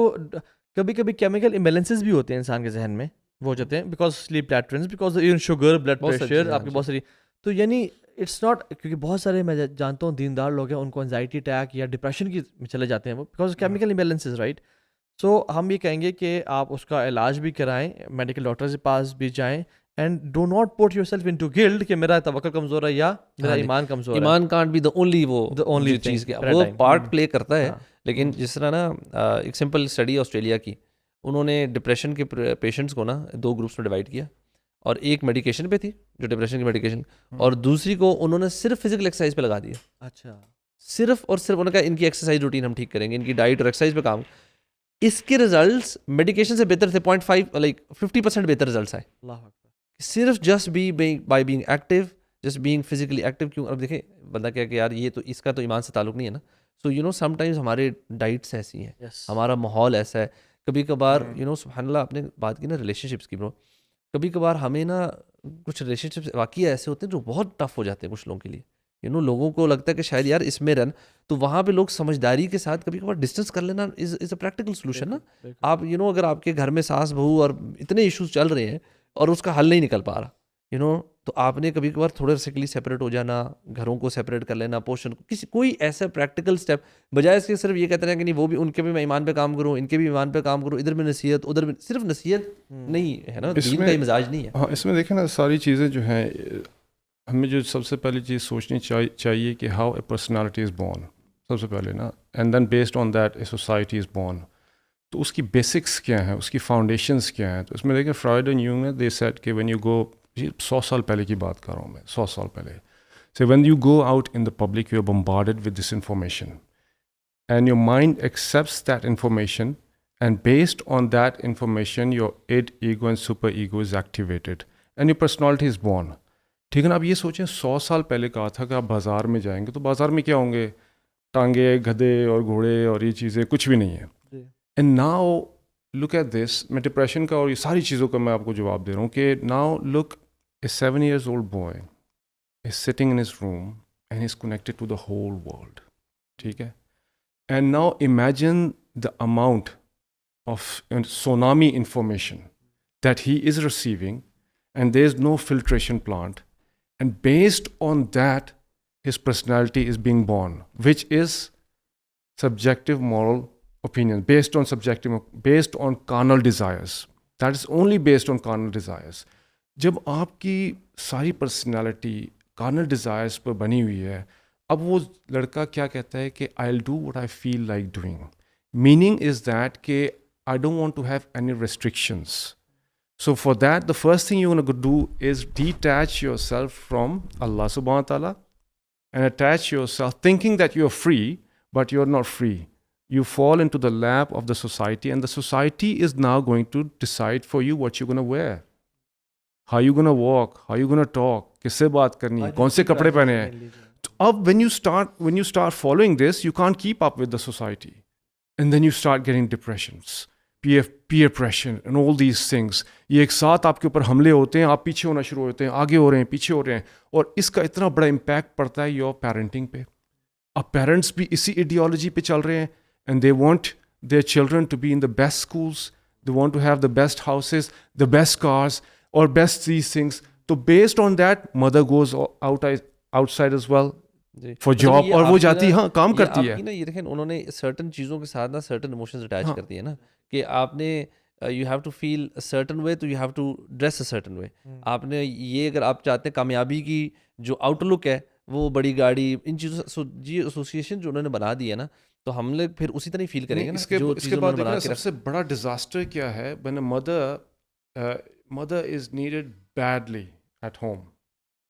کبھی کبھی کیمیکل امبیلنسز بھی ہوتے ہیں انسان کے ذہن میں، وہ جاتے ہیں because sleep patterns, because sugar, blood pressure, آپ کی بہت ساری. تو یعنی اٹس ناٹ، کیونکہ بہت سارے میں جانتا ہوں دیندار لوگ ہیں، ان کو انزائٹی اٹیک یا ڈپریشن کی چلے جاتے ہیں وہ، بیکاز کیمیکل امبیلنسز، رائٹ. سو ہم یہ کہیں گے کہ آپ اس کا علاج بھی کرائیں، میڈیکل ڈاکٹر کے پاس بھی جائیں، and do not put your self into guilt کہ میرا توکل کمزور ہے یا میرا ایمان کمزور ہے. ایمان کانٹ بی دا اونلی چیز، وہ پارٹ پلے کرتا ہے. لیکن جس طرح نا ایک سمپل اسٹڈی آسٹریلیا کی، انہوں نے ڈپریشن کے پیشنٹس کو نا 2 گروپس میں ڈیوائڈ کیا، اور ایک میڈیکیشن پہ تھی جو ڈپریشن کی میڈیکیشن، اور دوسری کو انہوں نے صرف فزیکل ایکسرسائز پہ لگا دیا. اچھا، صرف اور صرف انہوں نے کہا ان کی ایکسرسائز روٹین ہم ٹھیک کریں گے، ان کی ڈائٹ اور ایکسرسائز پہ کام. اس کے ریزلٹس میڈیکیشن سے بہتر تھے، 0.5 لائک 50% بہتر ریزلٹس آئے. اللہ اکبر. صرف just by being active, just being physically active. کیوں؟ اب دیکھیں بندہ کیا کہ یار یہ تو اس کا تو ایمان سے تعلق نہیں ہے نا. So you know some times ہمارے ڈائٹس ایسی ہیں، ہمارا ماحول ایسا ہے. کبھی کبھار یو نو سبحان اللہ، آپ نے بات کی نا ریلیشن شپس کی برو، کبھی کبھار ہمیں نا کچھ ریلیشن شپس واقعی ایسے ہوتے ہیں جو بہت ٹف ہو جاتے ہیں کچھ لوگوں کے لیے. یو نو لوگوں کو لگتا ہے کہ شاید یار اس میں رن، تو وہاں پہ لوگ سمجھداری کے ساتھ کبھی کبھار ڈسٹینس کر لینا از اے پریکٹیکل سولوشن نا. آپ یو نو اگر آپ کے گھر میں ساس بہو اور اتنے ایشوز چل رہے ہیں اور اس کا حل نہیں نکل پا رہا، یو نو، تو آپ نے کبھی کبھار تھوڑے عرصے کے لیے سیپریٹ ہو جانا، گھروں کو سیپریٹ کر لینا، پوشن کسی کوئی ایسا پریکٹیکل اسٹیپ، بجائے اس کے صرف یہ کہتے ہیں کہ نہیں وہ بھی ان کے بھی میں ایمان پہ کام کروں، ان کے بھی ایمان پہ کام کروں، ادھر میں نصیحت ادھر میں صرف نصیحت نہیں ہے نا، دین کا مزاج نہیں ہے. ہاں، اس میں دیکھیں نا ساری چیزیں جو ہیں، ہمیں جو سب سے پہلی چیز سوچنی چاہیے کہ how a personality is born, سب سے پہلے نا، and then based on that a society is born. تو اس کی بیسکس کیا ہیں، اس کی فاؤنڈیشنس کیا ہیں. تو اس میں دیکھیں فرائڈ اینڈ یونگ نے دے سیٹ کہ وین یو گو، 100 سال پہلے کی بات کر رہا ہوں میں، 100 سال پہلے. So when you go out in the public, you're bombarded with this information, and your mind accepts that information, and based on that information, your id, ego and super ego is activated, and your personality is born. ٹھیک ہے نا. اب یہ سوچیں 100 سال پہلے کہا تھا کہ آپ بازار میں جائیں گے تو بازار میں کیا ہوں گے، ٹانگے، گدھے اور گھوڑے اور یہ چیزیں کچھ بھی نہیں ہیں. And now look at this, میں ڈپریشن کا اور یہ ساری چیزوں کا میں آپ کو جواب دے رہا ہوں کہ now look, a 7 years old boy is sitting in his room and he's connected to the whole world. ٹھیک ہے. And now imagine the amount of tsunami information that he is receiving, and there is no filtration plant, and based on that his personality is being born, which is subjective moral opinion, based on carnal desires. That is only based on carnal desires. جب آپ کی ساری personality carnal desires پر بنی ہوئی ہے, اب وہ لڑکا کیا کہتا ہے کہ I will do what I feel like doing. Meaning is that کہ I don't want to have any restrictions. So for that, the first thing you're going to do is detach yourself from Allah subhanahu wa ta'ala and attach yourself thinking that you're free, but you're not free. You fall into the lap of the society, and the society is now going to decide for you what you're going to wear, how you're going to walk, how you're going to talk, kisse baat karni hai, kaun se kapde pehne hain. Ab when you start following this, you can't keep up with the society, and then you start getting depressions, peer pressure and all these things. یہ ایک ساتھ آپ کے اوپر حملے ہوتے ہیں, آپ پیچھے ہونا شروع ہوتے ہیں, آگے ہو رہے ہیں, پیچھے ہو رہے ہیں, اور اس کا اتنا بڑا امپیکٹ پڑتا ہے یور پیرنٹنگ پہ. اب پیرنٹس بھی اسی ایڈیالوجی پہ چل رہے ہیں, and they want their children to be in the best schools, they want to have the best houses, the best cars اور بیسٹ دیز تھنگس. تو based on that mother goes outside as well for job, اور وہ جاتی ہاں کام کرتی ہے. یہ دیکھیں انہوں نے سرٹن چیزوں کے ساتھ نا سرٹن ایموشنز اٹیچ کر دی ہے نا, کہ آپ نے you have to feel a certain way تو you have to dress a certain way. آپ نے یہ اگر آپ چاہتے ہیں کامیابی کی جو آؤٹ لک ہے وہ بڑی گاڑی ان چیزوں جی ایسوسیشن جو انہوں نے بنا دی ہے نا, تو ہم لوگ پھر اسی طرح فیل کریں گے. اس کے بعد سب سے بڑا ڈیزاسٹر کیا ہے, when a mother is needed badly at home.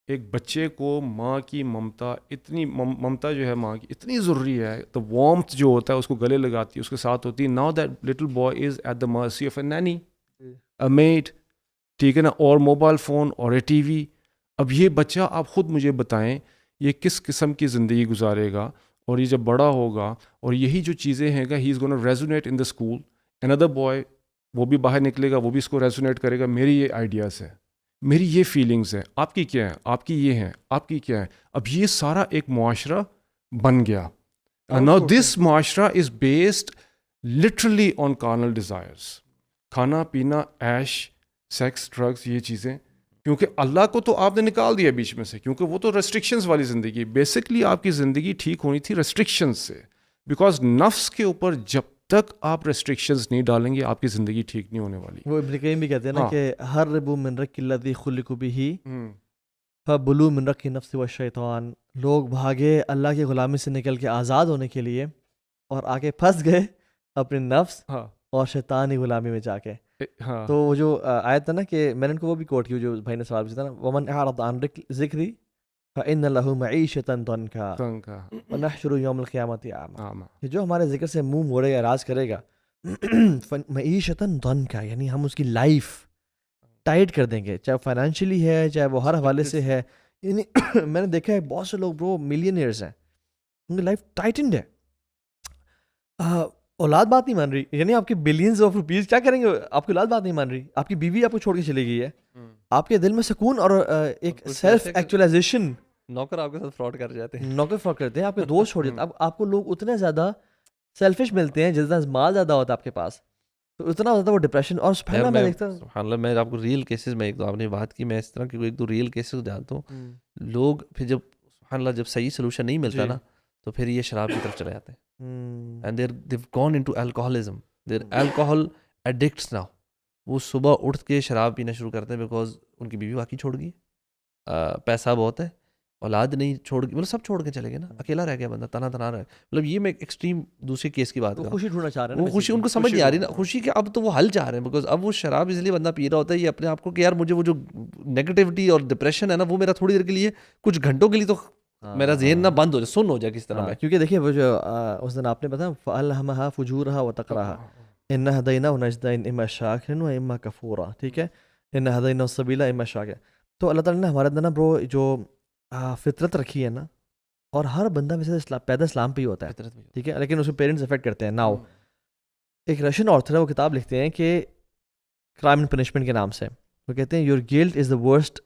ایک بچے کو ماں کی ممتا جو ہے ماں کی اتنی ضروری ہے, the warmth جو ہوتا ہے اس کو گلے لگاتی ہے, اس کے ساتھ ہوتی ہے. now that little boy is at the mercy of a nanny, a maid, ٹھیک ہے نا, اور موبائل فون اور اے ٹی وی. اب یہ بچہ آپ خود مجھے بتائیں یہ کس قسم کی زندگی گزارے گا, اور یہ جب بڑا ہوگا اور یہی جو چیزیں ہیں گا, he is gonna resonate in the school. another boy وہ بھی باہر نکلے گا, وہ بھی اس کو ریزونیٹ کرے گا, میری یہ آئیڈیاز ہے, میری یہ فیلنگز ہیں, آپ کی کیا ہیں, آپ کی یہ ہیں, آپ کی کیا ہے. اب یہ سارا ایک معاشرہ بن گیا. Now this معاشرہ is based literally on carnal desires. کھانا پینا, ایش, سیکس, ڈرگس, یہ چیزیں. کیونکہ اللہ کو تو آپ نے نکال دیا بیچ میں سے, کیونکہ وہ تو ریسٹرکشنز والی زندگی. بیسکلی آپ کی زندگی ٹھیک ہونی تھی ریسٹرکشنز سے, بیکاز نفس کے اوپر جب تک آپ ریسٹرکشنز نہیں ڈالیں گے آپ کی زندگی ٹھیک نہیں ہونے والی. وہ ابن قیم بھی کہتے ہیں نا کہ ہر ربو من رک الذی خلق بہ فبلو من رک نفس والشیطان. لوگ بھاگے اللہ کی غلامی سے نکل کے آزاد ہونے کے لیے, اور آگے پھنس گئے اپنے نفس اور شیطانی غلامی میں جا کے. تو وہ جو آیت ہے نا کہ میں نے ان کو وہ بھی کوٹ کی جو بھائی نے سوال پوچھا تھا نا, ومن اعرض عن ذکری فإن له معیشۃ ضنکا ونحشر یوم القیامۃ اعمی. جو ہمارے ذکر سے منہ موڑے گا, اعراض کرے گا, معیشۃ ضنکا یعنی ہم اس کی لائف ٹائٹ کر دیں گے, چاہے فائنینشلی ہے چاہے وہ ہر حوالے سے ہے. یعنی میں نے دیکھا ہے بہت سے لوگ برو ملینئرز ہیں, ان کی لائف ٹائٹنڈ ہے. اولاد بات نہیں مان رہی, یعنی آپ کی بلینز آف روپیز کیا کریں گے, آپ کی اولاد بات نہیں مان رہی, آپ کی بیوی آپ کو چھوڑ کے چلی گئی ہے, آپ کے دل میں سکون اور ایک سیلف ایکچولائزیشن. نوکر آپ کے ساتھ فراڈ کر جاتے ہیں, نوکر فراڈ کرتے ہیں, آپ کے دوست چھوڑ جاتے ہیں. اب آپ کو لوگ اتنے زیادہ سیلفش ملتے ہیں, جتنا مال زیادہ ہوتا ہے آپ کے پاس, تو اتنا زیادہ وہ ڈپریشن. اور سبحان اللہ میں دیکھتا ہوں, سبحان اللہ, میں آپ کو ریئل کیسز میں ایک دو آپ نے بات کی, میں اس طرح کی ایک دو ریئل کیسز جانتا ہوں. لوگ پھر جب سبحان اللہ جب صحیح سلوشن نہیں ملتا نا, تو پھر یہ شراب کی طرف چلے جاتے ہیں. And they've gone into alcoholism, they're alcohol addicts now. وہ صبح اٹھ کے شراب پینا شروع کرتے ہیں بیکاز ان کی بیوی واقعی چھوڑ گئی, پیسہ بہت ہے, اولاد نہیں چھوڑ گئی, مطلب سب چھوڑ کے چلے گئے نا, اکیلا رہ گیا بندہ, تنہا رہ. مطلب یہ میں ایکسٹریم دوسرے کیس کی بات کر رہا ہوں. خوشی ڈھونڈنا چاہ رہے ہیں, وہ خوشی ان کو سمجھ نہیں آ رہی نا, خوشی کہ اب تو وہ حل چاہ رہے ہیں, بیکاز اب وہ شراب اس لیے بندہ پی رہا ہوتا ہے یہ اپنے آپ کو کہ یار مجھے وہ جو نیگیٹیوٹی اور ڈپریشن ہے نا, وہ میرا تھوڑی دیر کے لیے کچھ گھنٹوں کے لیے تو میرا ذہن نہ بند ہو جائے, سن ہو جائے کس طرح. کیونکہ دیکھیے وہ جو اس دن آپ نے بتایا فَأَلْهَمَهَا فُجُورَهَا وَتَقْوَاهَا إِنَّا هَدَيْنَاهُ النَّجْدَيْنِ إِمَّا شَاكِرًا وَإِمَّا كَفُورًا. ٹھیک ہے, إِنَّا هَدَيْنَاهُ السَّبِيلَ إِمَّا شَاكِرًا. تو اللہ تعالیٰ نے ہمارے اندر نا برو جو فطرت رکھی ہے نا, اور ہر بندہ ویسے پیدا اسلام پہ ہی ہوتا ہے, ٹھیک ہے, لیکن اس کے پیرنٹس افیکٹ کرتے ہیں. ناؤ ایک رشین آتھر ہے, وہ کتاب لکھتے ہیں کہ کرائم اینڈ پنشمنٹ کے نام سے, وہ کہتے ہیں your guilt is the worst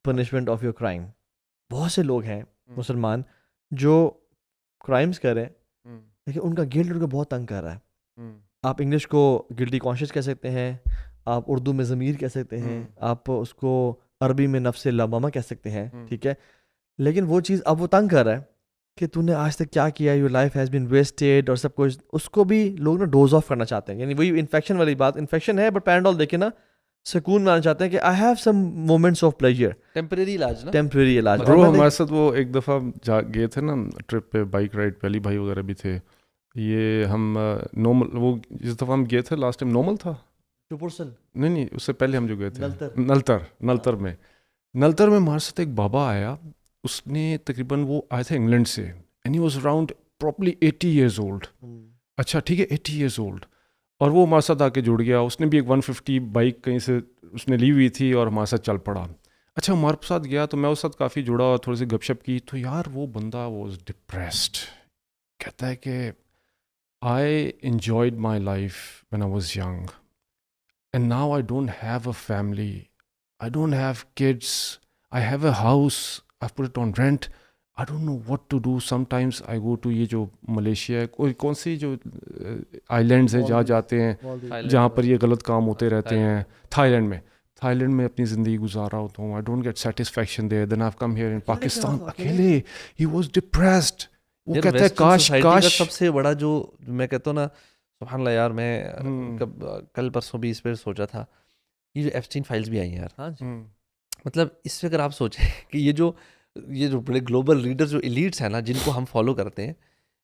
punishment of your crime. بہت سے لوگ ہیں مسلمان جو کرائمس کریں لیکن ان کا گلٹ ان کو بہت تنگ کر رہا ہے. آپ انگلش کو گلٹی کانشیس کہہ سکتے ہیں, آپ اردو میں ضمیر کہہ سکتے ہیں, آپ اس کو عربی میں نفس لوامہ کہہ سکتے ہیں, ٹھیک ہے, لیکن وہ چیز اب وہ تنگ کر رہا ہے کہ تو نے آج تک کیا کیا, your life has been wasted اور سب کچھ. اس کو بھی لوگ نا ڈوز آف کرنا چاہتے ہیں, یعنی وہی انفیکشن والی بات, انفیکشن ہے بٹ پینڈول دیکھے نا سکون میں آنا چاہتے ہیں کہ I have some moments of pleasure, temporary علاج نا, ٹیمپریری علاج. برو ہمارے ساتھ وہ ایک دفعہ گئے تھے نا ٹرپ پہ, بائک رائڈ پہ, علی بھائی وغیرہ بھی تھے. یہ ہم نارمل, وہ جس دفعہ ہم گئے تھے لاسٹ ٹائم نارمل تھا, نہیں اس سے پہلے ہم جو گئے تھے نلتر میں ہمارے ساتھ ایک بابا آیا, اس نے تقریباً وہ آئے تھے انگلینڈ سے, and he was around properly 80 years old. اچھا ٹھیک ہے 80 ایئرز اولڈ, اور وہ ہمارے ساتھ آ کے جڑ گیا. اس نے بھی ایک 150 بائک کہیں سے اس نے لی ہوئی تھی اور ہمارے ساتھ چل پڑا. اچھا ہمارے ساتھ گیا تو میں اس ساتھ کافی جڑا اور تھوڑی سی گپ شپ کی, تو یار وہ بندہ واز ڈپریسڈ. کہتا ہے کہ I enjoyed my life when I was young and now I don't have a family, I don't have kids, I have a house, I put it on rent, I don't know what to do. Sometimes I go to یہ جو Malaysia ہے, کون سی جو آئی lands ہیں جہاں جاتے ہیں جہاں پر یہ غلط کام ہوتے رہتے ہیں, تھائی لینڈ میں اپنی زندگی گزار رہا ہوتا ہوں. I don't get satisfaction there. Then I've come here in Pakistan اکیلے. He was depressed. وہ کہتا ہے کاش سب سے بڑا جو میں کہتا ہوں نا, سبحان اللہ یار, میں کل پرسوں بھی اس پہ سوچا تھا, یہ جو ایپسٹین فائلز بھی آئی ہیں یار, مطلب اس پہ اگر آپ سوچیں کہ یہ جو بڑے گلوبل لیڈر جو ایلیٹس ہیں نا جن کو ہم فالو کرتے ہیں,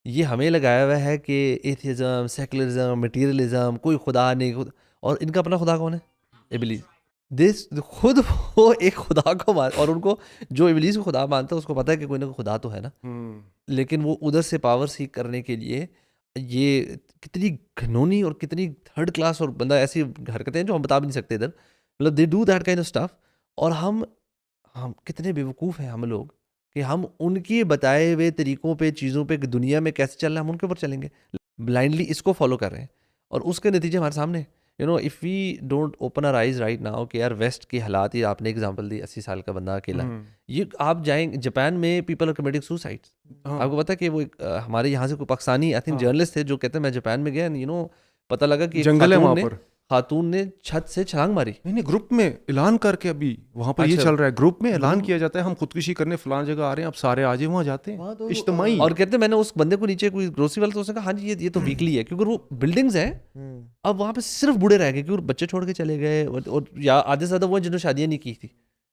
یہ ہمیں لگایا ہوا ہے کہ ایتھیزم, سیکولرزم, مٹیریلزم, کوئی خدا نہیں, اور ان کا اپنا خدا کون ہے؟ ابلیس. خود وہ ایک خدا کو مان, اور ان کو جو ابلیس کو خدا مانتا ہے اس کو پتہ ہے کہ کوئی نہ کوئی خدا تو ہے نا, لیکن وہ ادھر سے پاور سیک کرنے کے لیے یہ کتنی گھنونی اور کتنی تھرڈ کلاس اور بندہ ایسی حرکتیں ہیں جو ہم بتا بھی نہیں سکتے ادھر, مطلب they do that kind of stuff. اور ہم کتنے بیوقوف ہیں ہم لوگ کہ ہم ان کے بتائے ہوئے طریقوں پہ, چیزوں پہ, دنیا میں کیسے چلنا ہے ہم ان کے اوپر چلیں گے, بلائنڈلی اس کو فالو کر رہے ہیں, اور اس کے نتیجے ہمارے سامنے. If we don't open our eyes right now کہ یار ویسٹ کے حالات, یہ آپ نے ایگزامپل دی 80 سال کا بندہ اکیلا, یہ آپ جائیں جاپان میں پیپل آر کمیٹنگ سوسائڈ. آپ کو پتا کہ وہ ہمارے یہاں سے کوئی پاکستانی آئی تھنک جرنلسٹ تھے جو کہتے ہیں میں جاپان میں گیا, پتہ لگا کہ جنگل ہے وہاں پر, خاتون نے چھت سے چھلانگ ماری. نہیں گروپ میں اعلان کر کے, ابھی وہاں پر یہ چل رہا ہے, گروپ میں اعلان کیا جاتا ہے ہم خودکشی کرنے فلان جگہ آ رہے ہیں, اب سارے آ جائیں وہاں جاتے ہیں اجتماعی. اور کہتے ہیں میں نے اس بندے کو نیچے کوئی گروسری والا تو اس نے کہا ہاں جی یہ تو ویکلی ہے, کیونکہ وہ بلڈنگز ہیں, اب وہاں پہ صرف بوڑھے رہ گئے کیونکہ بچے چھوڑ کے چلے گئے, اور یا آدھے سے زیادہ وہ جنہوں نے شادیاں نہیں کی تھی,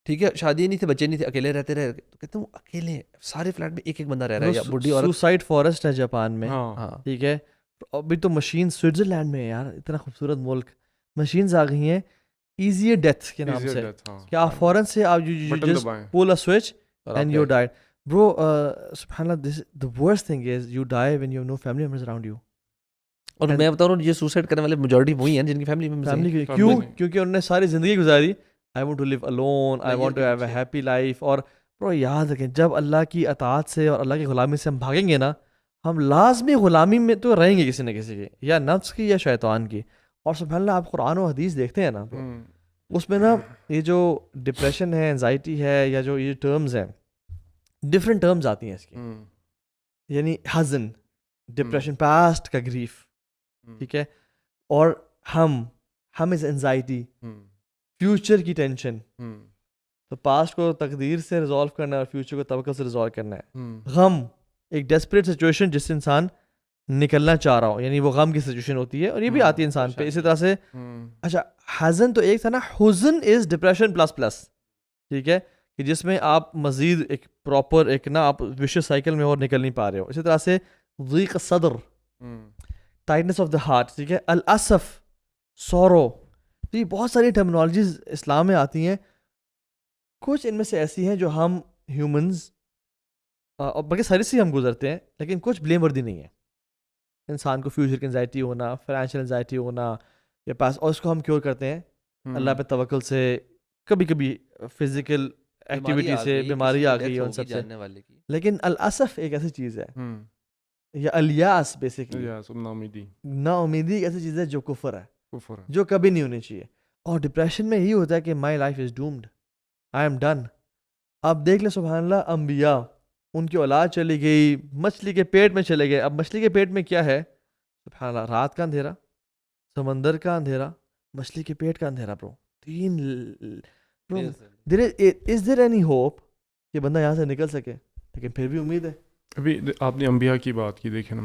ٹھیک ہے, شادیاں نہیں تھی, بچے نہیں تھے, اکیلے رہتے رہے. تو کہتے ہیں وہ اکیلے سارے فلیٹ میں ایک بندہ رہ رہا ہے, یا بڈھی اور سوسائڈ فارسٹ ہے جاپان میں, ٹھیک ہے. ابھی تو مشین سوئٹزرلینڈ میں ہے یار, اتنا خوبصورت ملک, مشینز آ گئی ہیں ایزی ڈیتھ کے نام سے, کہ آپ فوراً سے آپ just pull a switch and you died. Bro سبحان اللہ, the worst thing is you die when you have no family members around you. اور میں بتا رہا ہوں یہ سوسائڈ کرنے والے میجورٹی وہی ہیں جن کی فیملی ممبرز کیوں, کیونکہ انہوں نے ساری زندگی گزاری I want to live alone, I want to have a happy life. اور برو یاد رکھیں جب اللہ کی اطاعت سے اور اللہ کی غلامی سے ہم بھاگیں گے نا, ہم لازمی غلامی میں تو رہیں گے کسی نہ کسی کی, یا نفس کی یا شیطان کی. اور سبحان اللہ آپ قرآن و حدیث دیکھتے ہیں نا, اس میں نا یہ جو ڈپریشن ہے, انزائٹی ہے, یا جو یہ ٹرمز ہیں, ڈفرینٹ ٹرمز آتی ہیں اس کی, یعنی حزن, ڈپریشن, پاسٹ کا گریف, ٹھیک ہے, اور ہم از انزائٹی, فیوچر کی ٹینشن. تو پاسٹ کو تقدیر سے ریزالو کرنا ہے اور فیوچر کو توکل سے ریزالو کرنا ہے. غم ایک ڈیسپریٹ سچویشن جس سے انسان نکلنا چاہ رہا ہو, یعنی وہ غم کی سچویشن ہوتی ہے, اور یہ بھی آتی ہے انسان پہ اسی طرح سے. اچھا حزن تو ایک تھا نا, حزن از ڈپریشن پلس پلس, ٹھیک ہے, کہ جس میں آپ مزید ایک پراپر ایک نا آپ وشیس سائیکل میں اور نکل نہیں پا رہے ہو. اسی طرح سے ضیق صدر, ٹائٹنس آف دا ہارٹ, ٹھیک ہے, الاسف, سورو. تو یہ بہت ساری ٹرمنالوجیز اسلام میں آتی ہیں, کچھ ان میں سے ایسی ہیں جو ہم ہیومنز اور بلکہ ساری سے ہم گزرتے ہیں, لیکن کچھ بلیم وردی نہیں ہے. انسان کو فیوچر کی انزائٹی ہونا, فائنینشیل انزائٹی ہونا, یا پاس, اور اس کو ہم کیور کرتے ہیں اللہ پہ توکل سے, کبھی کبھی فزیکل ایکٹیویٹی سے, بیماری آ گئی ہے ان سب سے. لیکن الاسف ایک ایسی چیز ہے یا الیاس بیسکلی. Yeah, so ناامیدی. نا امیدی ایک ایسی چیز ہے جو کفر ہے, کفر ہے. جو کبھی نہیں ہونی چاہیے. اور ڈپریشن میں یہی ہوتا ہے کہ my life is doomed, I am done. آپ دیکھ لیں سبحان اللہ, انبیاء ان کی اولاد چلی گئی, مچھلی کے پیٹ میں چلے گئے. اب مچھلی کے پیٹ میں کیا ہے, سبحان اللہ, رات کا اندھیرا, سمندر کا اندھیرا, مچھلی کے پیٹ کا اندھیرا. برو تین از دیر اینی ہوپ کہ بندہ یہاں سے نکل سکے, لیکن پھر بھی امید ہے. ابھی آپ نے انبیاء کی بات کی, دیکھیں نا,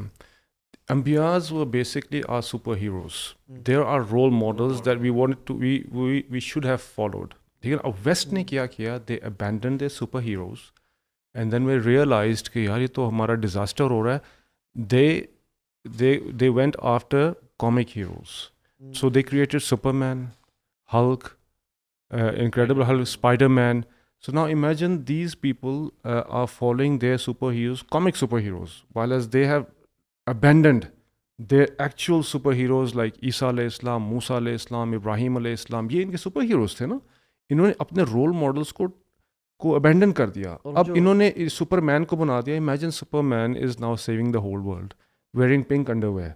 انبیاز were basically our superheroes. There are role models that we wanted to, we should have followed. لیکن اب ویسٹ نے کیا کیا, they abandoned their superheroes and then we realized کہ یار یہ تو ہمارا ڈیزاسٹر ہو رہا ہے. They went after comic heroes. So they created Superman, Hulk, Incredible Hulk, Spider-Man. So now imagine these people are following their superheroes, comic superheroes, while as they have abandoned their actual superheroes like Isa alayhi salam, Musa alayhi salam, Ibrahim alayhi salam. یہ ان کے super heroes تھے نا, انہوں نے اپنے role models کو abandon کر دیا. اب انہوں نے سپر مین کو بنا دیا. Imagine Superman is now saving the whole world wearing pink underwear,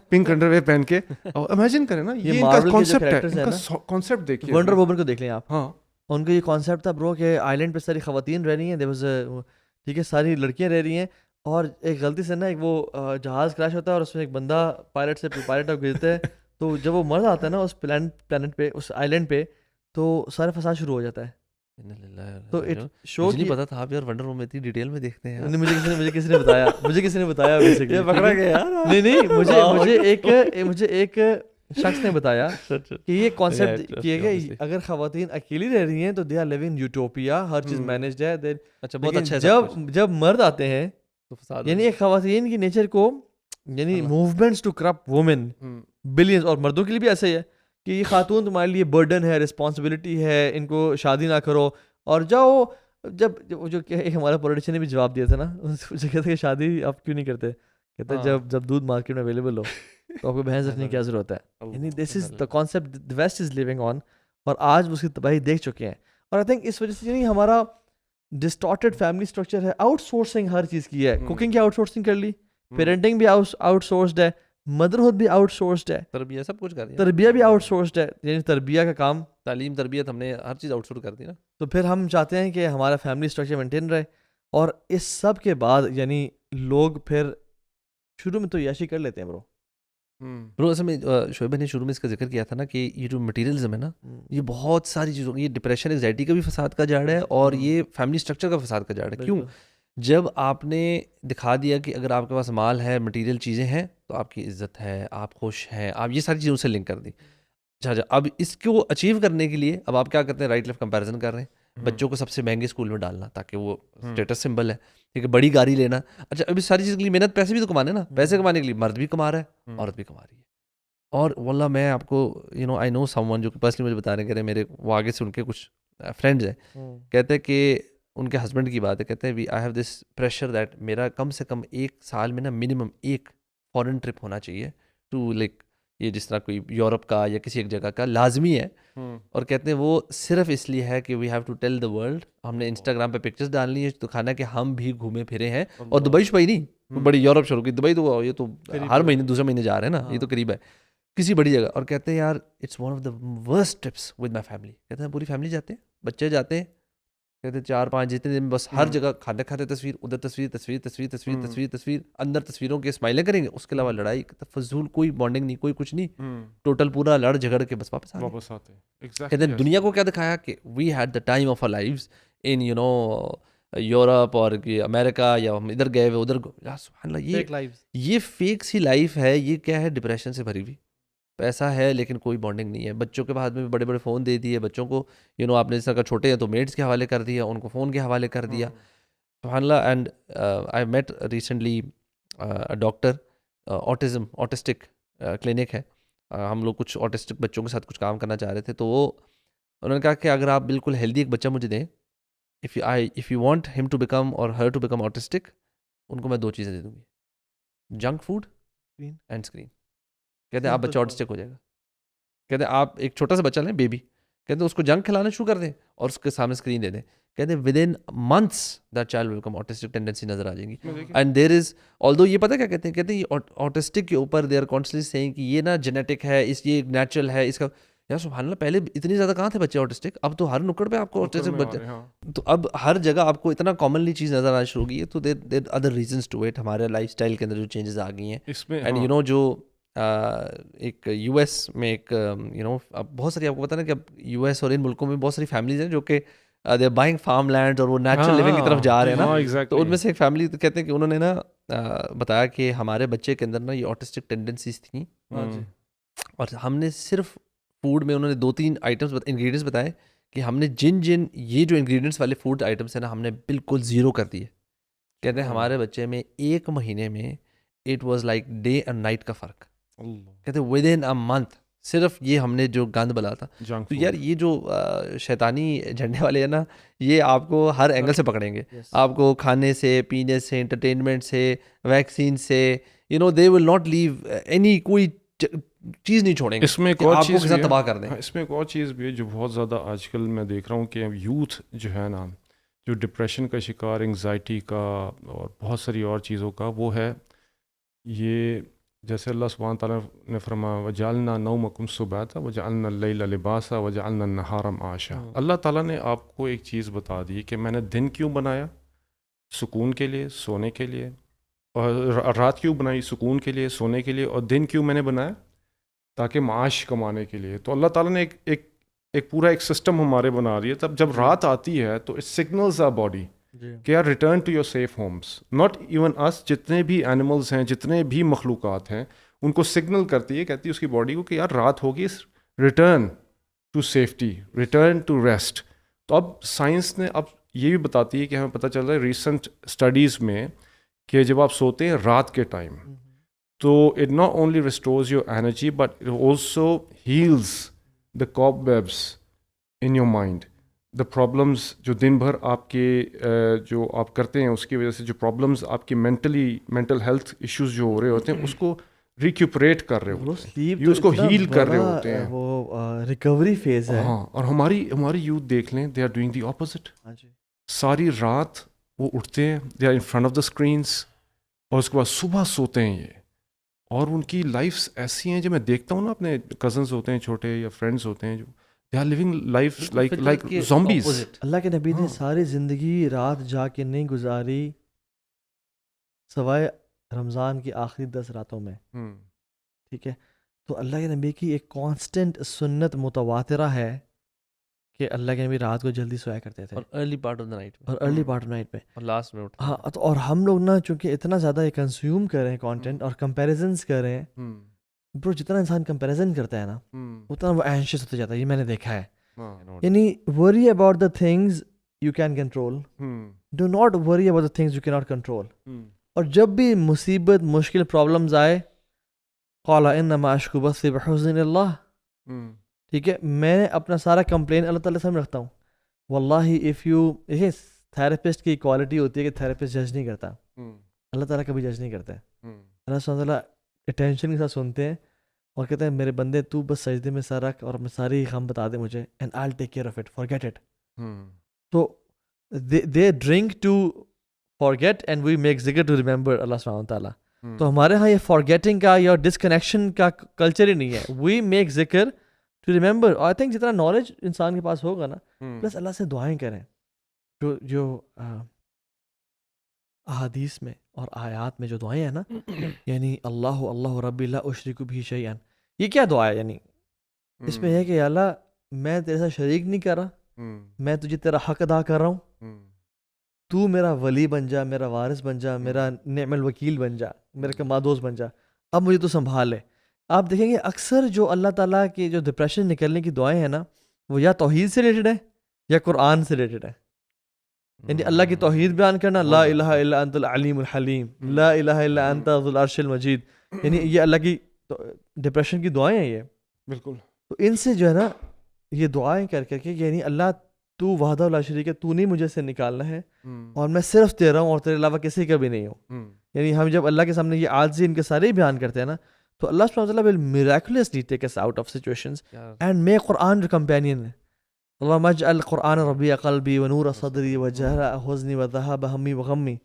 pink underwear پہن کے. امیجن کریں نا, یہ ان کا کانسیپٹ ہے, ان کا کانسیپٹ دیکھیے. ونڈر وومن کو دیکھ لیں آپ. ہاں, ان کا یہ کانسیپٹ تھا برو کہ آئلینڈ پہ ساری خواتین رہ رہی ہیں, ٹھیک ہے, ساری لڑکیاں رہ رہی ہیں, اور ایک غلطی سے نا ایک وہ جہاز کریش ہوتا ہے اور اس میں ایک بندہ پائلٹ گرتا ہے. تو جب وہ مر جاتا ہے نا اس پلانٹ پہ, اس آئلینڈ پہ, تو سارا فساد شروع ہو جاتا ہے. تو شو نہیں پتا تھا آپ یار ونڈر وومن اتنی ڈیٹیل میں دیکھتے ہیں. مجھے کسی نے بتایا بیسیکلی پکڑا گیا. نہیں, مجھے ایک شخص نے بتایا کہ یہ کانسیپٹ کیے گئے, اگر خواتین اکیلی رہ رہی ہیں تو دے آر لیونگ یوٹوپیا, ہر چیز مینجڈ ہے. جب مرد آتے ہیں, یعنی ایک خواتین کی نیچر کو, یعنی movements to corrupt women brains, اور مردوں کے لیے بھی ایسا ہی ہے کہ یہ خاتون تمہارے لیے برڈن ہے, رسپانسبلٹی ہے, ان کو شادی نہ کرو. اور جاؤ, جب جو ایک ہمارا پولیٹیشین نے بھی جواب دیا تھا نا, اسے کہتے ہیں کہ شادی آپ کیوں نہیں کرتے, کہتے ہیں جب دودھ مارکیٹ میں اویلیبل ہو تو آپ کو بھینس رکھنے کی کیا ضرورت ہے. یعنی this is the concept the West is living on, اور آج اس کی تباہی دیکھ چکے ہیں. اور آئی تھنک اس وجہ سے یعنی ہمارا ڈسٹارٹیڈ فیملی اسٹرکچر ہے, آؤٹ سورسنگ ہر چیز کی ہے. کوکنگ کی آؤٹ سورسنگ کر لی, پیرنٹنگ بھی آؤٹ سورسڈ ہے, مدرہڈ بھی آؤٹ سورسڈ ہے, تربیت سب کچھ کر دیا, تربیت بھی آؤٹ سورسڈ ہے. یعنی تربیت کا کام, تعلیم تربیت, ہم نے ہر چیز آؤٹ سورس کر دی نا. تو پھر ہم چاہتے ہیں کہ ہمارا فیملی اسٹرکچر مینٹین رہے. اور اس سب کے بعد یعنی لوگ پھر شروع میں تو یاشی کر لیتے ہیں برو. اصل میں شعیب نے شروع میں اس کا ذکر کیا تھا نا کہ یہ جو مٹیریلزم ہے نا, یہ بہت ساری چیزوں, یہ ڈپریشن انگزائٹی کا بھی فساد کا جاڑ ہے, اور یہ فیملی اسٹرکچر کا فساد کا جاڑ ہے. کیوں؟ جب آپ نے دکھا دیا کہ اگر آپ کے پاس مال ہے, مٹیریل چیزیں ہیں, تو آپ کی عزت ہے, آپ خوش ہیں, آپ یہ ساری چیزوں سے لنک کر دی. اچھا, اب اس کو اچیو کرنے کے لیے اب آپ کیا کرتے ہیں, رائٹ لیفٹ کمپیریزن کر رہے ہیں. بچوں کو سب سے مہنگے اسکول میں ڈالنا تاکہ وہ اسٹیٹس سمبل ہے, ٹھیک ہے, بڑی گاڑی لینا. اچھا, اب اس ساری چیز کے لیے محنت, پیسے بھی تو کمانے نا, پیسے کمانے کے لیے مرد بھی کما رہا ہے, عورت بھی کما رہی ہے. اور واللہ میں آپ کو آئی نو سم ون جو کہ پرسنلی مجھے بتانے کہہ رہے ہیں, میرے وہ آگے سے ان کے کچھ فرینڈز ہیں, کہتے ہیں کہ ان کے ہسبینڈ کی بات ہے, کہتے ہیں I have this pressure that میرا کم سے کم ایک سال میں نا منیمم ایک فورن ٹرپ ہونا چاہیے ٹو لائک, یہ جس طرح کوئی یورپ کا یا کسی ایک جگہ کا لازمی ہے. اور کہتے ہیں وہ صرف اس لیے ہے کہ we have to tell the world, ہم نے انسٹاگرام پہ پکچرز ڈالنی ہے, تو کھانا کہ ہم بھی گھومے پھرے ہیں. اور دبئی شبئی نہیں, بڑی یورپ شروع کی, دبئی تو یہ تو ہر مہینے دوسرے مہینے جا رہے ہیں نا, یہ تو قریب ہے کسی بڑی جگہ. اور کہتے ہیں یار it's one of the worst trips with my family. کہتے ہیں پوری فیملی جاتے ہیں, بچے جاتے ہیں, کہتے ہیں 4-5 جتنے دن بس ہر جگہ کھانے کھاتے تصویر, ادھر تصویر, اندر تصویروں کے اسمائلیں کریں گے, اس کے علاوہ لڑائی فضول, کوئی بانڈنگ نہیں, کوئی کچھ نہیں, ٹوٹل پورا لڑ جھگڑ کے بس واپس آتے ہیں. کہتے ہیں دنیا کو کیا دکھایا کہ we had the time of our lives in Europe اور امریکہ, یا ہم ادھر گئے ہوئے ادھر. سبحان اللہ, یہ فیک سی لائف ہے. یہ کیا ہے, ڈپریشن سے بھری ہوئی. پیسہ ہے لیکن کوئی بانڈنگ نہیں ہے. بچوں کے ہاتھ میں بھی بڑے بڑے فون دے دیے بچوں کو, آپ نے جس طرح چھوٹے ہیں تو میٹس کے حوالے کر دیا, ان کو فون کے حوالے کر دیا. سبحان اللہ. And I met recently doctor, autistic clinic ہے, ہم لوگ کچھ آٹسٹک بچوں کے ساتھ کچھ کام کرنا چاہ رہے تھے. تو انہوں نے کہا کہ اگر آپ بالکل ہیلدی ایک بچہ مجھے دیں, if you want him to become or her to become autistic, ان کو میں 2 چیزیں دے دوں گی, جنک فوڈ اینڈ اسکرین. کہتے ہیں آپ بچہ آٹسٹک ہو جائے گا. کہتے ہیں آپ ایک چھوٹا سا بچہ لیں, بیبی, کہتے ہیں اس کو جنک کھلانا شروع کر دیں اور اس کے سامنے اسکرین دے دیں. کہتے ہیں with in months that child will come autistic tendency نظر آ جائیں گی. اینڈ دیر از آلدو یہ پتہ کیا کہتے ہیں یہ آٹسٹک کے اوپر دے آر کانسٹنٹلی سیئنگ کہ یہ نا جینیٹک ہے, یہ نیچرل ہے, اس کا یار سبحان اللہ پہلے اتنی زیادہ کہاں تھے بچے آٹسٹک, اب تو ہر نکڑ پہ آپ کو آٹسٹک بچے, تو اب ہر جگہ آپ کو اتنا کامنلی چیز نظر آنا شروع ہو گئی ہے. تو there other reasons to it, ہمارے لائف اسٹائل کے اندر جو چینجز آ گئی ہیں. اینڈ یو نو جو ایک یو ایس میں ایک یو نو اب بہت ساری آپ کو پتہ نا کہ اب یو ایس اور ان ملکوں میں بہت ساری فیملیز ہیں جو کہ they are buying farm land اور وہ نیچرل لیونگ کی طرف جا رہے ہیں نا. تو ان میں سے ایک فیملی کہتے ہیں کہ انہوں نے نا بتایا کہ ہمارے بچے کے اندر نا یہ آٹسٹک ٹینڈنسیز تھیں, اور ہم نے صرف فوڈ میں انہوں نے 2-3 آئٹمس انگریڈینٹس بتائے کہ ہم نے جن یہ جو انگریڈینٹس والے فوڈ آئٹمس ہیں نا ہم نے بالکل زیرو کر دیے. کہتے ہیں ہمارے بچے میں 1 مہینے میں it was like day and night کا فرق. کہتے ہیں ود ان اے منتھ صرف یہ ہم نے جو گند بلا تھا. تو یار یہ جو شیطانی جھنڈے والے ہیں نا یہ آپ کو ہر اینگل سے پکڑیں گے, آپ کو کھانے سے, پینے سے, انٹرٹینمنٹ سے, ویکسین سے, you know they will not leave any, کوئی چیز نہیں چھوڑیں گے. اس میں ایک اور چیز بھی تباہ کر دیں. اس میں ایک اور چیز بھی ہے جو بہت زیادہ آج کل میں دیکھ رہا ہوں کہ یوتھ جو ہے نا, جو ڈپریشن کا شکار, انگزائٹی کا اور بہت ساری اور چیزوں کا, وہ ہے یہ جیسے اللہ سبحانہ تعالیٰ نے فرمایا وجعلنا نومکم سباتا وجعلنا اللیل لباسا وجعلنا النہار معاشا. اللہ تعالیٰ نے آپ کو ایک چیز بتا دی کہ میں نے دن کیوں بنایا, سکون کے لیے, سونے کے لیے, اور رات کیوں بنائی, سکون کے لیے, سونے کے لیے, اور دن کیوں میں نے بنایا, تاکہ معاش کمانے کے لیے. تو اللہ تعالیٰ نے ایک پورا ایک سسٹم ہمارے بنا دیا. تب جب رات آتی ہے تو اٹ سگنلز آ باڈی کہ یار return to your safe homes. Not even us, جتنے بھی اینیملز ہیں, جتنے بھی مخلوقات ہیں, ان کو سگنل کرتی ہے, کہتی ہے اس کی باڈی کو کہ یار رات ہوگی, return to safety, return to rest. تو اب سائنس نے اب یہ بھی بتاتی ہے کہ ہمیں پتہ چل رہا ہے ریسنٹ اسٹڈیز میں کہ جب آپ سوتے ہیں رات کے ٹائم تو it not only restores your energy but it also heals the cobwebs in your mind. The problems جو دن بھر آپ کے جو آپ کرتے ہیں اس کی وجہ سے جو پرابلمس آپ کی مینٹل ہیلتھ ایشوز جو ہو رہے ہوتے ہیں اس کو ریکیوپریٹ کر رہے ہوتے ہیں, اس کو ہیل کر رہے ہوتے ہیں, وہ ریکوری فیز ہے. ہاں, اور ہماری یوتھ دیکھ لیں, they are doing the opposite. ساری رات وہ اٹھتے ہیں, they are in front of the screens, اور اس کے بعد صبح سوتے ہیں یہ. اور ان کی لائفس ایسی ہیں جو میں دیکھتا ہوں نا, اپنے کزنس ہوتے ہیں چھوٹے یا فرینڈس ہوتے ہیں جو they are living life like zombies. اللہ کے نبی نے ساری زندگی رات جا کے نہیں گزاری سوائے رمضان کی آخری 10 راتوں میں. ٹھیک ہے, تو اللہ کے نبی کی ایک کانسٹنٹ سنت متواترہ ہے کہ اللہ کے نبی رات کو جلدی سویا کرتے تھے, اور early part of the night, اور ارلی پارٹ آف نائٹ پہ, اور لاسٹ میں اٹھتے. ہاں, اور ہم لوگ نا چونکہ اتنا زیادہ یہ کنزیوم کر رہے ہیں کانٹینٹ اور کمپیریزنس کر رہے ہیں, برو جتنا انسان کمپیریزن کرتا ہے نا اتنا وہ اینشیس ہوتا جاتا ہے. یہ میں نے دیکھا ہے. یعنی worry about the things you can control, do not worry about the things you can not control. اور جب بھی مصیبت, مشکل, پرابلمز آئے, قال انما اشکو بثی بحزن اللہ, ٹھیک ہے, میں اپنا سارا کمپلین اللہ تعالیٰ سے رکھتا ہوں. واللہ اف یو, دیکھیں تھراپسٹ کی کوالٹی ہوتی ہے کہ تھراپسٹ جج نہیں کرتا, اللہ تعالیٰ کبھی جج نہیں کرتا ہے. اللہ سبحانہ تعالیٰ اٹینشن کے ساتھ سنتے ہیں اور کہتے ہیں میرے بندے تو بس سجدے میں سر رکھ اور میں ساری غم بتا دے مجھے, and I will take care of it, forget it. تو they drink to forget and we make zikr to remember Allah سبحانہ تعالیٰ. تو ہمارے ہاں یہ فارگیٹنگ کا یا ڈسکنیکشن کا کلچر ہی نہیں ہے. وی make zikr to remember. I think جتنا نالج انسان کے پاس ہوگا نا, پلس اللہ سے دعائیں کریں. جو احادیث میں اور آیات میں جو دعائیں ہیں نا, یعنی اللہ ربی لا اشرک بہ شیئا, یہ کیا دعا ہے؟ یعنی اس میں ہے کہ یا اللہ میں تیرے ساتھ شریک نہیں کر رہا, میں تجھے تیرا حق ادا کر رہا ہوں, تو میرا ولی بن جا, میرا وارث بن جا, میرا نعم الوکیل بن جا, میرا کمادوست بن جا, اب مجھے تو سنبھال لے. آپ دیکھیں گے اکثر جو اللہ تعالیٰ کی جو ڈپریشن نکلنے کی دعائیں ہیں نا, وہ یا توحید سے ریلیٹڈ ہے یا قرآن سے ریلیٹڈ ہے. یعنی اللہ کی توحید بیان کرنا, لا الہ الا انت العلیم الحلیم, لا الہ الا انت ذو العرش المجید, یعنی یہ اللہ کی ڈپریشن کی دعائیں ہیں یہ. بالکل. تو ان سے جو ہے نا یہ دعائیں کر کر کے, یعنی اللہ تو وحدہ لا شریک ہے, تو نہیں مجھے سے نکالنا ہے, اور میں صرف تیرا ہوں اور تیرے علاوہ کسی کا بھی نہیں ہوں. یعنی ہم جب اللہ کے سامنے یہ عاجزی ان کے سارے ہی بیان کرتے ہیں نا, تو اللہ سبحانہ وتعالیٰ will miraculously take us out of situations and make Quran your companion. اللهم اجعل القرآن ربيع قلبي ونور صدري وجلاء حزني وذهاب همي وغمي.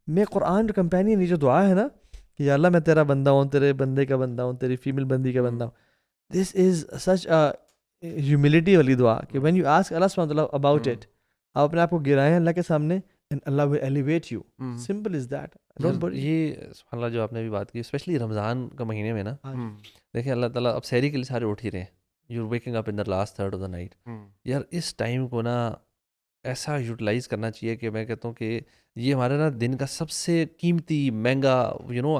میں قرآن کا کمپینین یہ جو دعا ہے نا کہ یا اللہ میں تیرا بندہ ہوں, تیرے بندے کا بندہ ہوں, تیری فیمیل بندی کا بندہ ہوں, دس از سچ ہیوملٹی والی دعا کہ وین یو آسک اللہ سبحانہ وتعالی اباؤٹ اٹ, آپ اپنے آپ کو گرائیں اللہ کے سامنے and Allah will elevate you. Simple is that. Don't worry. یہ سبحان اللہ جو آپ نے بھی بات کی, اسپیشلی رمضان کا مہینے میں نا, دیکھیں اللہ تعالیٰ اب سحری کے لیے سارے اٹھ ہی رہے ہیں, you waking up in the last third of the night. یار اس ٹائم کو نا ایسا یوٹیلائز کرنا چاہیے کہ میں کہتا ہوں کہ یہ ہمارے نا دن کا سب سے قیمتی مہنگا,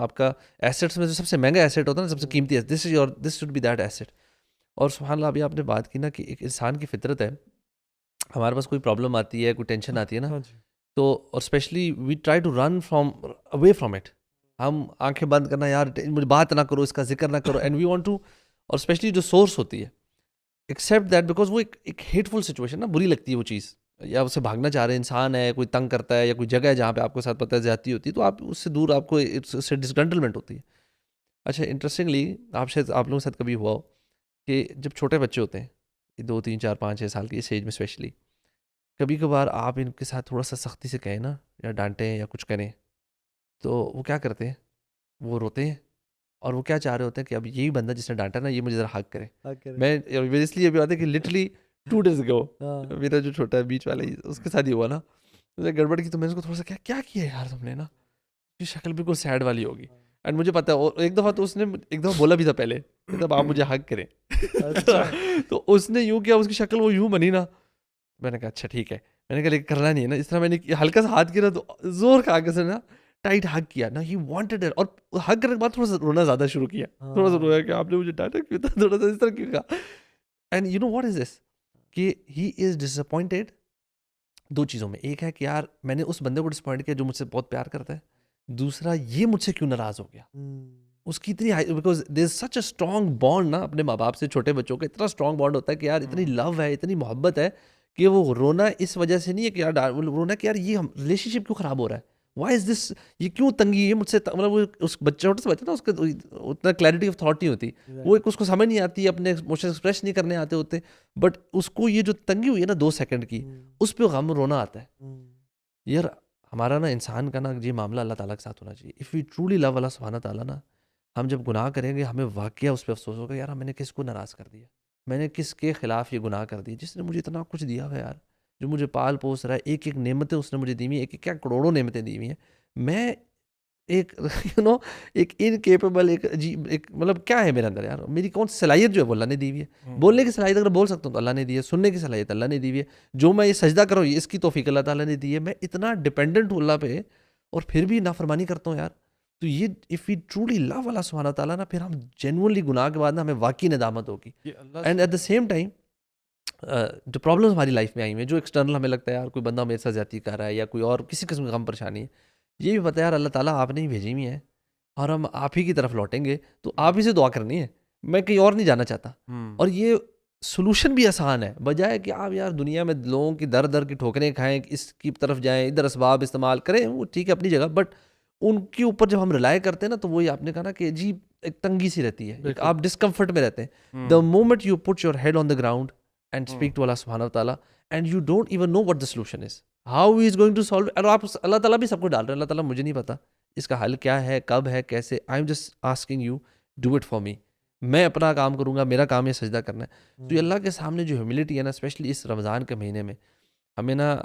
آپ کا ایسیٹس میں جو سب سے مہنگا ایسیٹ ہوتا ہے نا, سب سے قیمتی, this should be that asset. اور سبحان اللہ ابھی آپ نے بات کی نا کہ ایک انسان کی فطرت ہے, ہمارے پاس کوئی پرابلم آتی ہے, کوئی ٹینشن آتی ہے نا, تو اور especially we try to run away from it. ہم آنکھیں بند کرنا, یار مجھے بات نہ کرو, اس کا ذکر نہ کرو, اینڈ وی وانٹ ٹو, اور اسپیشلی جو سورس ہوتی ہے ایکسیپٹ دیٹ, بیکاز وہ ایک ہیٹفل سچویشن نا, بری لگتی ہے وہ چیز, یا اسے بھاگنا چاہ رہے انسان ہے, کوئی تنگ کرتا ہے, یا کوئی جگہ ہے جہاں پہ آپ کو ساتھ پتہ ہے زیادتی ہوتی ہے, تو آپ اس سے دور, آپ کو اس سے ڈسگرنٹلمنٹ ہوتی ہے. اچھا انٹرسٹنگلی آپ لوگوں کے ساتھ کبھی ہوا ہو کہ جب چھوٹے بچے ہوتے ہیں 2 3 4 5 6 سال کی اس ایج میں اسپیشلی, کبھی کبھار آپ ان کے ساتھ تھوڑا سا سختی سے کہیں نا, یا ڈانٹیں یا کچھ کریں, تو وہ کیا کرتے ہیں, وہ روتے ہیں, اور وہ کیا چاہ رہے ہوتے ہیں کہ اب یہی بندہ جس نے ڈانٹا نا یہ مجھے ذرا حق کرے. میں اس لیے یہ بھی بات ہے کہ لٹرلی 2 days ago میرا جو چھوٹا ہے بیچ والا ہی, اس کے ساتھ ہی ہوا نا, گڑبڑ کی, تو میں نے اس کو تھوڑا سا کیا کیا یار تم نے نا, اس کی شکل بالکل سیڈ والی ہوگی, اینڈ مجھے پتا ہے, اور ایک دفعہ تو اس نے ایک دفعہ بولا بھی تھا پہلے کہ تب آپ مجھے حق کریں, تو اس نے یوں کیا, اس کی شکل وہ یوں بنی نا, میں نے کہا اچھا ٹھیک ہے, میں نے کہا لیکن کرنا نہیں ہے نا اس طرح. میں نے ہلکا سا ہاتھ کیا تو زور کھا کے سے نا ٹائٹ ہگ کیا نا, ہی وانٹڈ, اور ہگ کرنے کے بعد تھوڑا سا رونا زیادہ شروع کیا, تھوڑا سا رویا کہ آپ نے مجھے ڈانٹا کیوں تھا, تھوڑا سا اس طرح کیوں کہا. And you know what is this, کہ ہی از ڈس اپوائنٹیڈ 2 چیزوں میں. ایک ہے کہ یار میں نے اس بندے کو ڈسپوائنٹ کیا جو مجھ سے بہت پیار کرتا ہے, دوسرا یہ مجھ سے کیوں ناراض ہو گیا. اس کی اتنی, because there is such a strong bond نا اپنے ماں باپ سے, چھوٹے بچوں کا اتنا اسٹرانگ بانڈ ہوتا ہے کہ یار اتنی لو ہے, اتنی محبت ہے, کہ وہ رونا اس وجہ سے نہیں ہے کہ یار رونا کہ یار یہ ریلیشن شپ کیوں خراب ہو رہا ہے, وائی از دس, یہ کیوں تنگی, یہ مجھ سے, مطلب وہ اس بچہ چھوٹے سے بچہ نا, اس کے اتنا کلیئرٹی آف تھاٹ نہیں ہوتی, وہ اس کو سمجھ نہیں آتی, اپنے ایموشن ایکسپریس نہیں کرنے آتے ہوتے, بٹ اس کو یہ جو تنگی ہوئی ہے نا 2 سیکنڈ کی, اس پہ غم رونا آتا ہے. یار ہمارا نا انسان کا نا یہ معاملہ اللہ تعالیٰ کے ساتھ ہونا چاہیے. اف وی ٹرولی لو اللہ سبحانہ تعالیٰ نا, ہم جب گناہ کریں گے ہمیں واقعہ اس پہ افسوس ہوگا, یار میں نے کس کو ناراض کر دیا, میں نے کس کے خلاف یہ گناہ کر دیا, جس نے مجھے اتنا کچھ دیا ہوا ہے یار, جو مجھے پال پوس رہا ہے, ایک ایک نعمتیں اس نے مجھے دی ہوئی ہیں, ایک کیا کروڑوں نعمتیں دی ہوئی ہیں, میں ایک ایک انکیپیبل, ایک عجیب, ایک مطلب کیا ہے میرے اندر یار, میری کون سی صلاحیت جو ہے وہ اللہ نے دی ہوئی ہے, بولنے کی صلاحیت اگر بول سکتا ہوں تو اللہ نے دی ہے, سننے کی صلاحیت اللہ نے دی ہوئی ہے, جو میں یہ سجدہ کروں اس کی توفیق اللہ تعالیٰ نے دی ہے, میں اتنا ڈپینڈنٹ ہوں اللہ پہ, اور پھر بھی نافرمانی کرتا ہوں یار. تو یہ اف وی ٹرولی لو اللہ سبحانہ تعالیٰ نا, پھر ہم جینونلی گناہ کے بعد نا ہمیں واقعی ندامت ہوگی. And at the same time جو پرابلمس ہماری لائف میں آئی ہیں, جو ایکسٹرنل ہمیں لگتا ہے یار کوئی بندہ میرے ساتھ زیادتی کر رہا ہے, یا کوئی اور کسی قسم کی غم پریشانی ہے, یہ بھی پتہ ہے یار اللہ تعالیٰ آپ نے ہی بھیجی ہوئی ہے, اور ہم آپ ہی کی طرف لوٹیں گے, تو آپ ہی سے دعا کرنی ہے, میں کہیں اور نہیں جانا چاہتا. اور یہ سولوشن بھی آسان ہے, بجائے کہ آپ یار دنیا میں لوگوں کی در کی ٹھوکریں کھائیں, اس کی طرف جائیں, ادھر اسباب استعمال کریں, وہ ٹھیک ہے اپنی جگہ, بٹ ان کے اوپر جب ہم ریلائی کرتے ہیں نا, تو وہی آپ نے کہا نا کہ عجیب ایک تنگی سی رہتی ہے, آپ ڈسکمفرٹ میں رہتے ہیں. The moment you put your head on the ground and speak to Allah سبحانہ تعالیٰ, and you don't even know what the solution is, how he is going to solve, اور آپ اللہ تعالیٰ بھی سب کو ڈال رہے ہیں, اللہ تعالیٰ مجھے نہیں پتا اس کا حل کیا ہے, کب ہے, کیسے, I am just asking you do it for me, میں اپنا کام کروں گا, میرا کام یہ سجدہ کرنا ہے. تو یہ اللہ کے سامنے جو ہیوملٹی ہے نا, اسپیشلی اس رمضان کے مہینے میں, ہمیں نا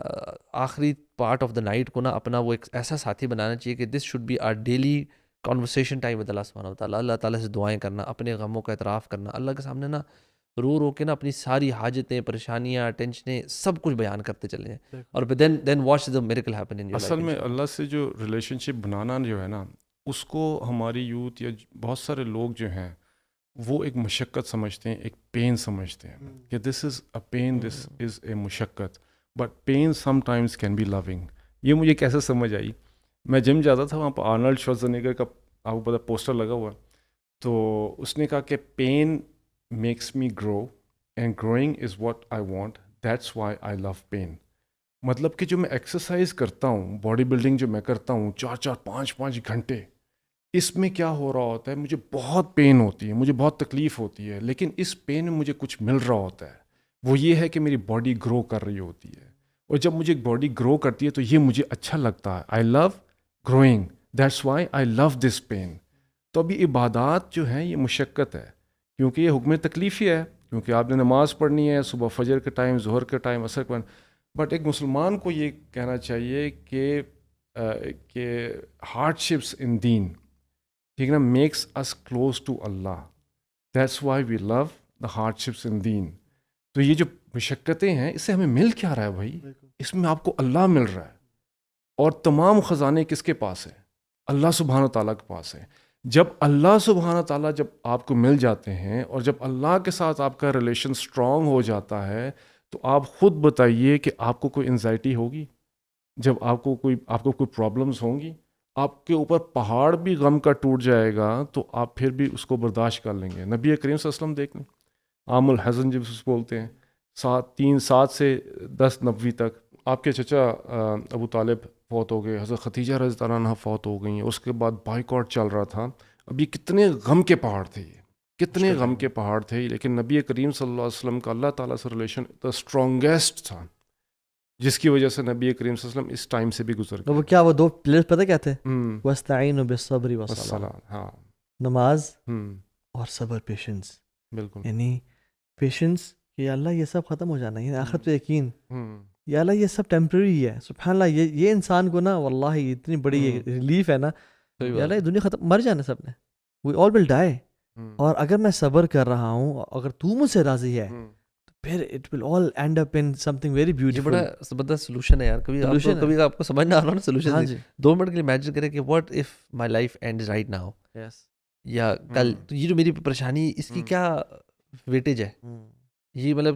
آخری پارٹ آف دا نائٹ کو نا اپنا وہ ایک ایسا ساتھی بنانا چاہیے کہ this should be our daily conversation time with Allah سبحانہ وتعالیٰ, اللہ تعالیٰ سے دعائیں کرنا, اپنے غموں کا اعتراف کرنا, اللہ کے سامنے نا رو کے نا اپنی ساری حاجتیں, پریشانیاں, ٹینشنیں, سب کچھ بیان کرتے چلے ہیں, اور then watch the miracle happen in your life. اصل میں اللہ سے جو ریلیشن شپ بنانا جو ہے نا, اس کو ہماری یوتھ یا بہت سارے لوگ جو ہیں وہ ایک مشقت سمجھتے ہیں, ایک پین سمجھتے ہیں کہ دس is a pain, this is a mashaqqat, but pain sometimes can be loving. یہ مجھے کیسے سمجھ آئی, میں جم جاتا تھا, وہاں پہ آرنلڈ شوارزنیگر کا آپ کو پتا پوسٹر لگا ہوا, تو اس نے کہا کہ pain makes me grow and growing is what I want, that's why I love pain. مطلب کہ جو میں ایکسرسائز کرتا ہوں, باڈی بلڈنگ جو میں کرتا ہوں 4-5 گھنٹے, اس میں کیا ہو رہا ہوتا ہے, مجھے بہت پین ہوتی ہے, مجھے بہت تکلیف ہوتی ہے, لیکن اس پین میں مجھے کچھ مل رہا ہوتا ہے, وہ یہ ہے کہ میری باڈی گرو کر رہی ہوتی ہے, اور جب مجھے باڈی گرو کرتی ہے تو یہ مجھے اچھا لگتا ہے. I love growing, that's why I love this pain. تو اب یہ عبادات جو ہیں یہ مشقت ہے, کیونکہ یہ حکم تکلیفی ہے, کیونکہ آپ نے نماز پڑھنی ہے صبح فجر کے ٹائم, ظہر کے ٹائم, عصر کے ٹائم. بٹ ایک مسلمان کو یہ کہنا چاہیے کہ ہارڈ شپس ان دین, ٹھیک نا, makes us close to Allah. That's why we love the hardships in deen. تو یہ جو مشقتیں ہیں اس سے ہمیں مل کیا رہا ہے بھائی؟ اس میں آپ کو اللہ مل رہا ہے, اور تمام خزانے کس کے پاس ہیں؟ اللہ سبحانہ تعالیٰ کے پاس ہیں. جب اللہ سبحانہ تعالیٰ جب آپ کو مل جاتے ہیں اور جب اللہ کے ساتھ آپ کا ریلیشن اسٹرانگ ہو جاتا ہے, تو آپ خود بتائیے کہ آپ کو کوئی انزائٹی ہوگی؟ جب آپ کو کوئی پرابلمس ہوں گی, آپ کے اوپر پہاڑ بھی غم کا ٹوٹ جائے گا تو آپ پھر بھی اس کو برداشت کر لیں گے. نبی کریم صلی اللہ علیہ وسلم دیکھ لیں, عام الحزن جب اس بولتے ہیں, 7 سے 10 نبوی تک آپ کے چچا ابو طالب فوت ہو گئے, حضرت ختیجہ رضی اللہ عنہا فوت ہو گئی ہیں, اس کے بعد بائیکاٹ چل رہا تھا. اب یہ کتنے غم کے پہاڑ تھے, یہ کتنے غم کے پہاڑ تھے, لیکن نبی کریم صلی اللہ علیہ وسلم کا اللہ تعالیٰ سے ریلیشن دا اسٹرانگیسٹ تھا, جس کی وجہ سے نبی کریم صلی اللہ علیہ وسلم اس ٹائم سے بھی گزر گئے. وہ کیا, وہ 2 پلیئرز پتہ کیا تھے؟ وَاسْتَعِينُوا بِالصَّبْرِ وَالصَّلَاةِ, السلام, ہاں, نماز اور صبر, پیشنس. بالکل, یعنی پیشنس کہ یا اللہ یہ سب ختم ہو جانا ہے, یعنی آخرت پہ یقین, یا اللہ یہ سب ٹیمپرری ہے. سبحان اللہ, یہ انسان کو نا واللہ اتنی بڑی ریلیف ہے نا, یا اللہ یہ دنیا ختم, مر جانا سب نے, وی آل ول ڈائی, اور اگر میں صبر کر رہا ہوں, اگر تو مجھ سے راضی ہے تو پھر it will all and up in some thing very beautiful. بڑا زبردست سولوشن ہے یار. کبھی آپ کو سمجھ نہ آ رہا نا سولوشن, 2 منٹ کے لیے امیجن کریں کہ what if my life ends right now, یا کل, تو یہ جو میری پریشانی اس کی کیا ویٹیج ہے, یہ مطلب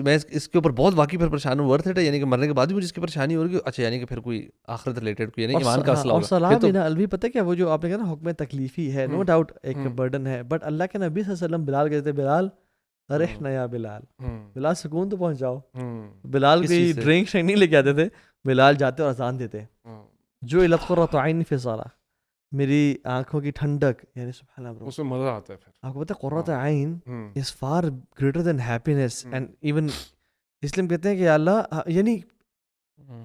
میں اس کے اوپر بہت واقعی پھر پریشان ہوں, ورتھ اٹ ہے, یعنی کہ مرنے کے بعد بھی مجھے اس کی پریشانی ہو رہی ہے, اچھا یعنی کہ پھر کوئی آخرت ریلیٹڈ کوئی نہیں, ایمان کا مسئلہ ہوگا. اور سلام بھی نا الوی, پتہ کیا, وہ جو آپ نے کہا نا حکم تکلیفی ہے, نو ڈاؤٹ ایک برڈن ہے, بٹ اللہ کے نبی صلی اللہ علیہ وسلم بلال کہتے, بلال ارحنا یا بلال, بلال سکون تو پہنچاؤ. بلال کوئی ڈرنک نہیں لے کے آتے تھے, بلال جاتے اور اذان دیتے, جو الت قرۃ عین فی الصلاۃ, میری آنکھوں کی ٹھنڈک, یعنی سبحان اللہ, اس میں مزہ آتا ہے. پھر آپ کو پتہ ہے qurrat ayn is for greater than happiness, and even اس لیے ہم کہتے ہیں کہ اللہ, یعنی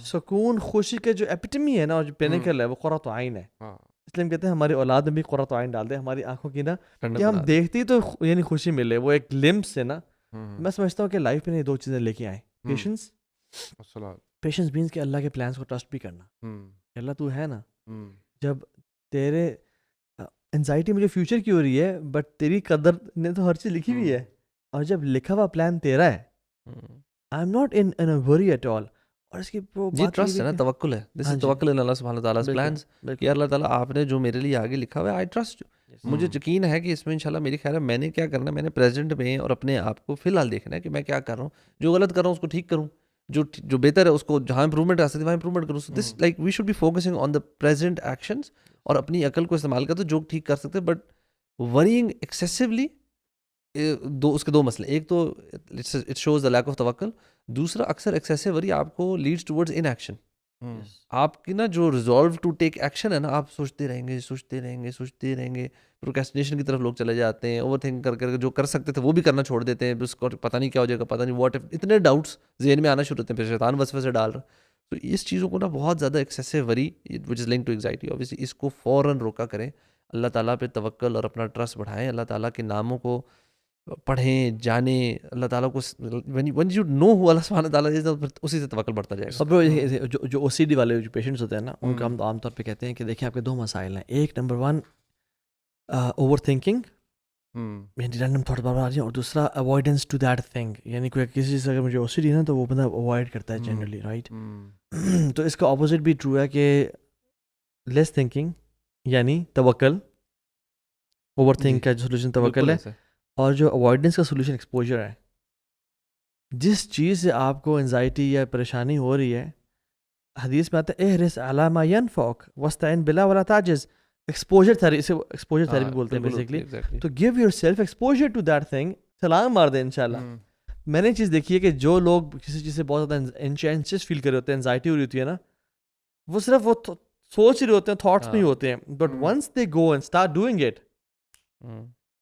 سکون خوشی کے جو ایپیٹمی ہے نا, اور جو پینیکل ہے, وہ قرۃ عین ہے. اس لیے ہم کہتے ہیں ہماری اولاد میں بھی قرۃ عین ڈال دیں ہماری آنکھوں کی نا, کہ ہم دیکھتے ہی تو یعنی خوشی ملے, وہ ایک لمس ہے نا. میں سمجھتا ہوں کہ لائف میں 2 چیزیں لے کے آئیں, پیشنس, پیشنس مینس کہ اللہ کے پلانس کو ٹرسٹ بھی کرنا, کہ اللہ تو ہے نا, جب تیرے انزائٹی مجھے فیوچر کی ہو رہی ہے, بٹ تیری قدر نے تو ہر چیز لکھی ہوئی ہے, اور جب لکھا ہوا پلان تیرا ہے, آئی ایم ناٹ ان اے وری ایٹ آل. اور اس کی یہ ٹرسٹ ہے نا, توکل ہے, دس از توکل ان اللہ سبحانہ تعالیٰ پلانز, کہ اللہ تعالیٰ آپ نے جو میرے لیے آگے لکھا ہوا ہے, آئی ٹرسٹ, مجھے یقین ہے کہ اس میں انشاءاللہ میری خیر ہے. میں نے کیا کرنا ہے, میں نے پریزنٹ میں اور اپنے آپ کو فی الحال دیکھنا ہے کہ میں کیا کر رہا ہوں, جو غلط کر رہا ہوں اس کو ٹھیک کروں, جو بہتر ہے اس کو جہاں امپرومنٹ آ سکتی ہے وہاں امپرومنٹ کروں. This like we should be focusing on the present actions, اور اپنی عقل کو استعمال کرتے جو ٹھیک کر سکتے. بٹ ورینگ ایکسیسولی, اس کے 2 مسئلے, ایک تو it shows the lack of توکل, دوسرا اکثر ایکسیسو وری آپ کو لیڈس ٹورڈز ان ایکشن. آپ کی نا جو ریزالو ٹو ٹیک ایکشن ہے نا, آپ سوچتے رہیں گے, پروکریسٹینیشن کی طرف لوگ چلے جاتے ہیں, اوور تھنک کر جو کر سکتے تھے وہ بھی کرنا چھوڑ دیتے ہیں, اس کو پتہ نہیں کیا ہو جائے گا, پتہ نہیں واٹ اف, اتنے ڈاؤٹس ذہن میں آنا شروع ہوتے ہیں, پھر شیطان وسوسے ڈال رہا. تو اس چیزوں کو نا بہت زیادہ excessive worry which is link to anxiety, obviously اس کو فوراً روکا کریں, اللہ تعالیٰ پہ توکل اور اپنا ٹرسٹ بڑھائیں, اللہ تعالیٰ کے ناموں کو پڑھیں, جانیں, اللہ تعالیٰ کو when you know who اللہ سبحانہ تعالیٰ ہے, اسی سے توکل بڑھتا جائے گا. اب جو OCD والے جو پیشنٹس ہوتے ہیں نا, ان کا ہم عام طور پہ کہتے ہیں کہ دیکھیں آپ کے 2 مسائل ہیں. ایک نمبر 1 اوور تھنکنگ, یعنی رینڈم تھاٹ بار بار آ رہی ہیں, اور دوسرا اوائڈنس ٹو دیٹ تھنگ, یعنی کوئی کسی چیز سے اگر مجھے OCD ہے نا تو وہ بندہ اوائڈ کرتا ہے جنرلی, رائٹ. تو اس کا اپوزٹ بھی ٹرو ہے کہ لیس تھنکنگ یعنی توکل, اوور تھنک کا جو سولوشن توکل ہے, اور جو اوائڈنس کا سولوشن ایکسپوجر ہے. جس چیز سے آپ کو انزائٹی یا پریشانی ہو رہی ہے, حدیث میں آتا ہے احرص علی ما ینفعک واستعن باللہ ولا تعجز. ایکسپوجر تھیرپی, اسے ایکسپوجر تھیرپی بولتے ہیں بیسیکلی. تو give yourself exposure to that thing, چھلانگ مار دیں انشاءاللہ. میں نے چیز دیکھی ہے کہ جو لوگ کسی چیز سے بہت زیادہ انشینس فیل کر رہے ہوتے ہیں, انزائٹی ہو رہی ہوتی ہے نا, وہ صرف وہ سوچ رہے ہوتے ہیں, تھاٹس میں ہی ہوتے ہیں, but once they go and start doing it.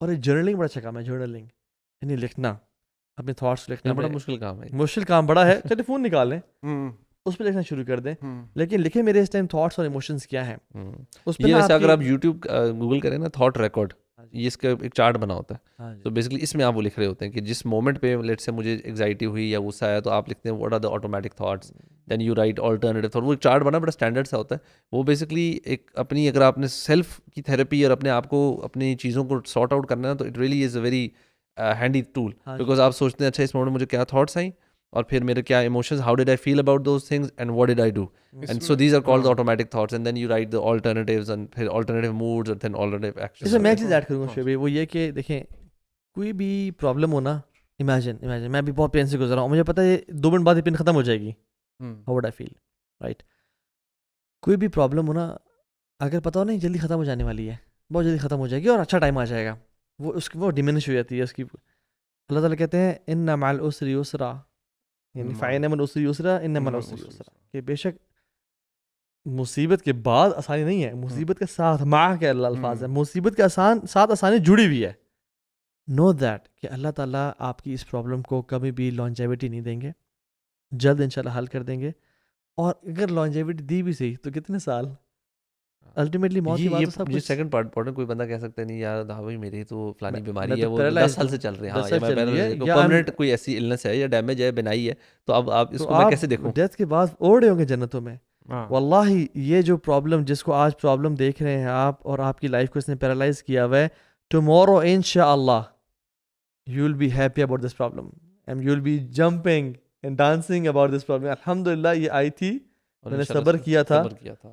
اور جرنلنگ بڑا اچھا کام ہے, جرنلنگ یعنی لکھنا, اپنے تھاٹس لکھنے بڑا پہ مشکل کام ہے. مشکل کام بڑا ہے. چلے فون نکالیں, اس پہ لکھنا شروع کر دیں, لیکن لکھیں میرے اس ٹائم تھاٹس اور ایموشنز کیا ہیں. اس پہ یہ نا ویسے اگر کی- آپ یوٹیوب گوگل کریں نا تھاٹ ریکارڈ, یہ اس کا ایک چارٹ بنا ہوتا ہے. ہاں جی. تو بیسکلی اس میں آپ وہ لکھ رہے ہوتے ہیں کہ جس مومنٹ پہ لیٹ سے مجھے ایگزائٹی ہوئی یا غصہ آیا تو آپ لکھتے ہیں what are the automatic thoughts, then you write alternative thought. وہ ایک چارٹ بنا بڑا اسٹینڈرڈ سا ہوتا ہے. وہ بیسکلی ایک اپنی اگر آپ نے سیلف کی تھیراپی اور اپنے آپ کو اپنی چیزوں کو سارٹ آؤٹ کرنا ہے تو it really is a very handy tool, because آپ سوچتے ہیں اچھا اس مومنٹ میں مجھے کیا تھاٹس آئیں اور پھر میرے کیا emotions, how did I feel about those things and what did I do, and so these are called automatic thoughts, and then you write the alternatives and پھر آلٹرنیٹو موڈز اور دین آلٹرنیٹو اس actions. میں میں ایک چیز add کروں گا شعیب بھائی, وہ یہ کہ دیکھیں کوئی بھی پرابلم ہونا, امیجن میں بھی بہت پین سے گزر رہا ہوں, مجھے پتہ ہے 2 منٹ بعد یہ پین ختم ہو جائے گی, how would I feel right. کوئی بھی پرابلم ہونا اگر پتہ ہو نہیں جلدی ختم ہو جانے والی ہے, بہت جلدی ختم ہو جائے گی اور اچھا ٹائم آ جائے گا, وہ اس کی وہ ڈیمینش ہو جاتی ہے اس کی. اللہ تعالیٰ کہتے ہیں ان مع العسر یسرا, یعنی فإن مع العسر یسرا ان مع العسر یسرا, کہ بے شک مصیبت کے بعد آسانی نہیں ہے, مصیبت کے ساتھ مع کے اللہ الفاظ ہے, مصیبت کے ساتھ آسانی جڑی ہوئی ہے. نو دیٹ کہ اللہ تعالیٰ آپ کی اس پرابلم کو کبھی بھی لانجیوٹی نہیں دیں گے, جلد انشاءاللہ حل کر دیں گے. اور اگر لانجیوٹی دی بھی صحیح تو کتنے سال, الٹیمیٹلی موت کے بعد تو سب یہ کچھ. سیکنڈ پارٹ کوئی بندہ کہہ سکتا نہیں یار ہاں بھائی میری تو فلانی میں بیماری ہے تو وہ paralyzed 10 سال سے چل رہی ہے, 10 ہاں سال چل رہی ہے, یا پرماننٹ کوئی ایسی النس ہے یا ڈیمیج ہے بنائی ہے, تو اب آپ اس تو کو میں آپ کیسے دیکھوں. ڈیتھ کے بعد اوڑے ہوں گے جنتوں میں. واللہ یہ جو پرابلم جس کو آج پرابلم دیکھ رہے ہیں آپ اور آپ کی لائف کو اس نے پیرالائز کیا ہوا ہے, ٹمورو انشاءاللہ you will be happy about this problem and you will be jumping and dancing about this problem. الحمدللہ یہ آئی تھی, میں نے صبر کیا تھا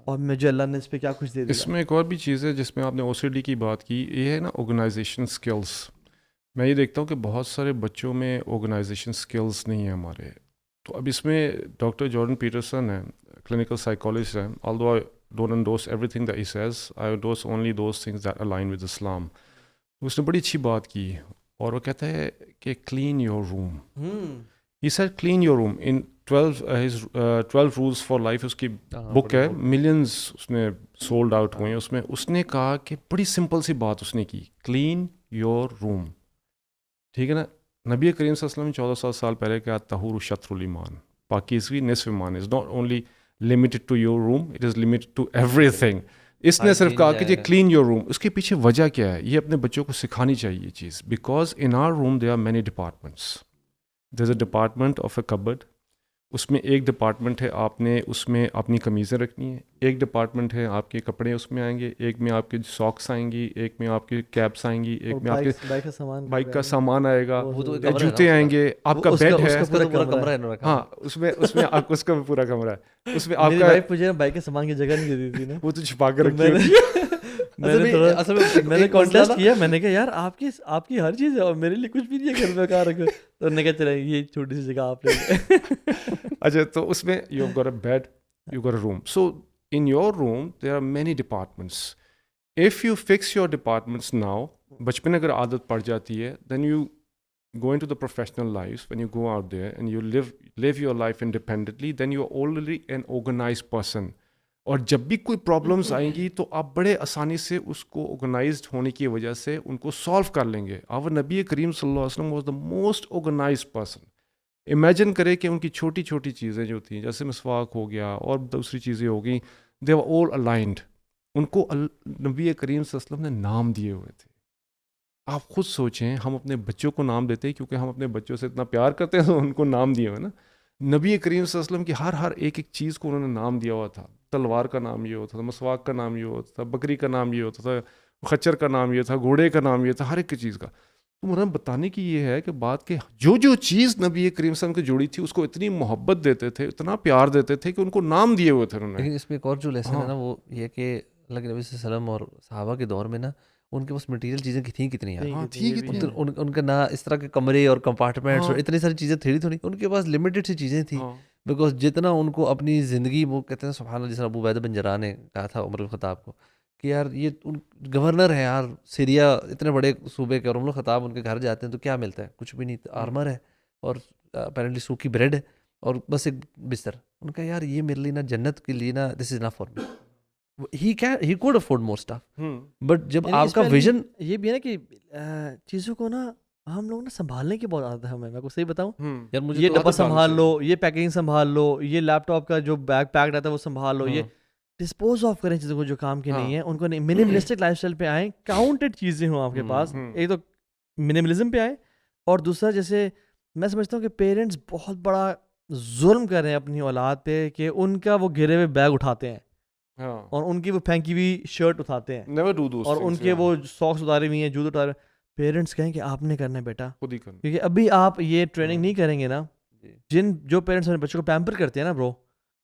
اور مجھے اللہ نے اس پہ کیا کچھ دے دیا. اس میں ایک اور بھی چیز ہے جس میں آپ نے او سی ڈی کی بات کی, یہ ہے نا آرگنائزیشن سکلز. میں یہ دیکھتا ہوں کہ بہت سارے بچوں میں آرگنائزیشن سکلز نہیں ہیں ہمارے. تو اب اس میں ڈاکٹر جارڈن پیٹرسن ہے, کلینکل سائیکالوجسٹ ہے, although I don't endorse everything that he says, I endorse only those things that align with Islam. اس نے بڑی اچھی بات کی اور وہ کہتا ہے کہ clean your room. He said clean your room in 12 rules for life, اس کی بک ہے, ملینز اس نے سولڈ آؤٹ ہوئے ہیں اس میں. اس نے کہا کہ بڑی سمپل سی بات اس نے کی, کلین یور روم. ٹھیک ہے نا, نبی کریم صلی اللہ علیہ وسلم 1400 سال پہلے کہا طہور شطر الایمان, پاکیزگی نصف ایمان. Is not only limited to your room, it is limited to everything. اس نے صرف کہا کہ یہ کلین یور روم. اس کے پیچھے وجہ کیا ہے, یہ اپنے بچوں کو سکھانی چاہیے یہ چیز, because in our room there are many departments. There is a department of a cupboard, اس میں ایک ڈپارٹمنٹ ہے آپ نے اس میں اپنی قمیضیں رکھنی ہیں, ایک ڈپارٹمنٹ ہے آپ کے کپڑے اس میں آئیں گے, ایک میں آپ کے ساکس آئیں گی, ایک میں آپ کی کیپس آئیں گی, ایک میں آپ کے بائک کا سامان آئے گا, جوتے آئیں گے, آپ کا بیڈ ہے, ہاں اس میں آپ کو اس کا پورا کمرہ ہے, اس میں آپ کا مجھے بائک کے سامان کی جگہ نہیں دے دی تھی نا, وہ تو چھپا کے رکھی ہوتی ہے. میں نے کانٹیسٹ کیا, میں نے کہا یار آپ کی ہر چیز ہے اور میرے لیے کچھ بھی نہیں ہے گھر میں, کہاں رکھو, تو انہوں نے کہا چلے یہ چھوٹی سی جگہ آپ لے. اچھا, تو اس میں you got a bad, you got a room. So in your room there are many departments. If you fix your departments now, بچپن اگر عادت پڑ جاتی ہے, then you go into the professional lives, when you go out there and you live your life independently, then you are already an organized person. اور جب بھی کوئی پرابلمس آئیں گی تو آپ بڑے آسانی سے اس کو آرگنائزڈ ہونے کی وجہ سے ان کو سالو کر لیں گے. اور نبی کریم صلی اللہ علیہ وسلم was the most organised person. Imagine کرے کہ ان کی چھوٹی چھوٹی چیزیں جو تھیں, جیسے مسواک ہو گیا اور دوسری چیزیں ہو گئیں, دے ور آل الائنڈ. ان کو نبی کریم صلی اللہ علیہ وسلم نے نام دیے ہوئے تھے. آپ خود سوچیں, ہم اپنے بچوں کو نام دیتے ہیں کیونکہ ہم اپنے بچوں سے اتنا پیار کرتے ہیں, تو ان کو نام دیے ہوئے نا. نبی کریم صلی اللہ علیہ وسلم کی ہر ایک چیز کو انہوں نے نام دیا ہوا تھا. تلوار کا نام یہ ہوتا تھا, مسواک کا نام یہ ہوتا تھا, بکری کا نام یہ ہوتا تھا, خچر کا نام یہ تھا, گھوڑے کا نام یہ تھا, ہر ایک چیز کا. تو مرحبا بتانے کی یہ ہے کہ بات کہ جو چیز نبی کریم صلی اللہ علیہ وسلم کی جوڑی تھی اس کو اتنی محبت دیتے تھے, اتنا پیار دیتے تھے کہ ان کو نام دیے ہوئے تھے انہوں نے. لیکن اس میں ایک اور جو لیسن ہے نا, وہ یہ کہ اللہ کے نبی صلی اللہ علیہ وسلم اور صحابہ کے دور میں نا ان کے پاس مٹیریل چیزیں تھیں کتنی ہیں, ان کا نہ اس طرح کے کمرے اور کمپارٹمنٹس اور اتنی ساری چیزیں تھوڑی تھوڑی, ان کے پاس لمیٹڈ سی چیزیں تھیں. بیکاز جتنا ان کو اپنی زندگی, وہ کہتے ہیں سبحان اللہ, جس طرح ابو عبیدہ بن جراح نے کہا تھا عمر الخطاب کو کہ یار یہ گورنر ہے یار سیریا, اتنے بڑے صوبے کے, اور عمر الخطاب ان کے گھر جاتے ہیں تو کیا ملتا ہے, کچھ بھی نہیں, آرمر ہے اور اپیرنٹلی سوکھی بریڈ ہے اور بس ایک بستر. ان کا یار یہ میرے لیے نا جنت کے لیے نا this is not for me. He could afford more stuff, but جب آپ کا ویژن یہ بھی ہے نا کہ چیزوں کو نا ہم لوگ نا سنبھالنے کی بہت عادت ہے ہمیں. میں کو صحیح بتاؤں, یار مجھے یہ تو ڈبہ سنبھال لو, یہ پیکنگ سنبھال لو, یہ لیپ ٹاپ کا جو بیگ پیک رہتا ہے وہ سنبھال لو, یہ ڈسپوز آف کریں چیزوں کو جو کام کی نہیں ہے ان کو. نہیں, منیملسٹک لائف اسٹائل پہ آئیں, کاؤنٹڈ چیزیں ہوں آپ کے پاس. ایک تو منیملزم پہ آئیں, اور دوسرا جیسے میں سمجھتا ہوں کہ پیرنٹس بہت بڑا ظلم کر رہے ہیں اپنی اولاد پہ کہ ان کا وہ گرے ہوئے بیگ اٹھاتے ہیں اور ان کی وہ پھینکی ہوئی شرٹ اٹھاتے ہیں اور ان کے وہ ساکس اتارے ہوئی ہیں, جوتے اتارے. پیرنٹس کہیں کہ آپ نے کرنا ہے بیٹا, خود ہی کرنا, کیونکہ ابھی آپ یہ ٹریننگ نہیں کریں گے نا. جو پیرنٹس اپنے بچوں کو پیمپر کرتے ہیں نا برو,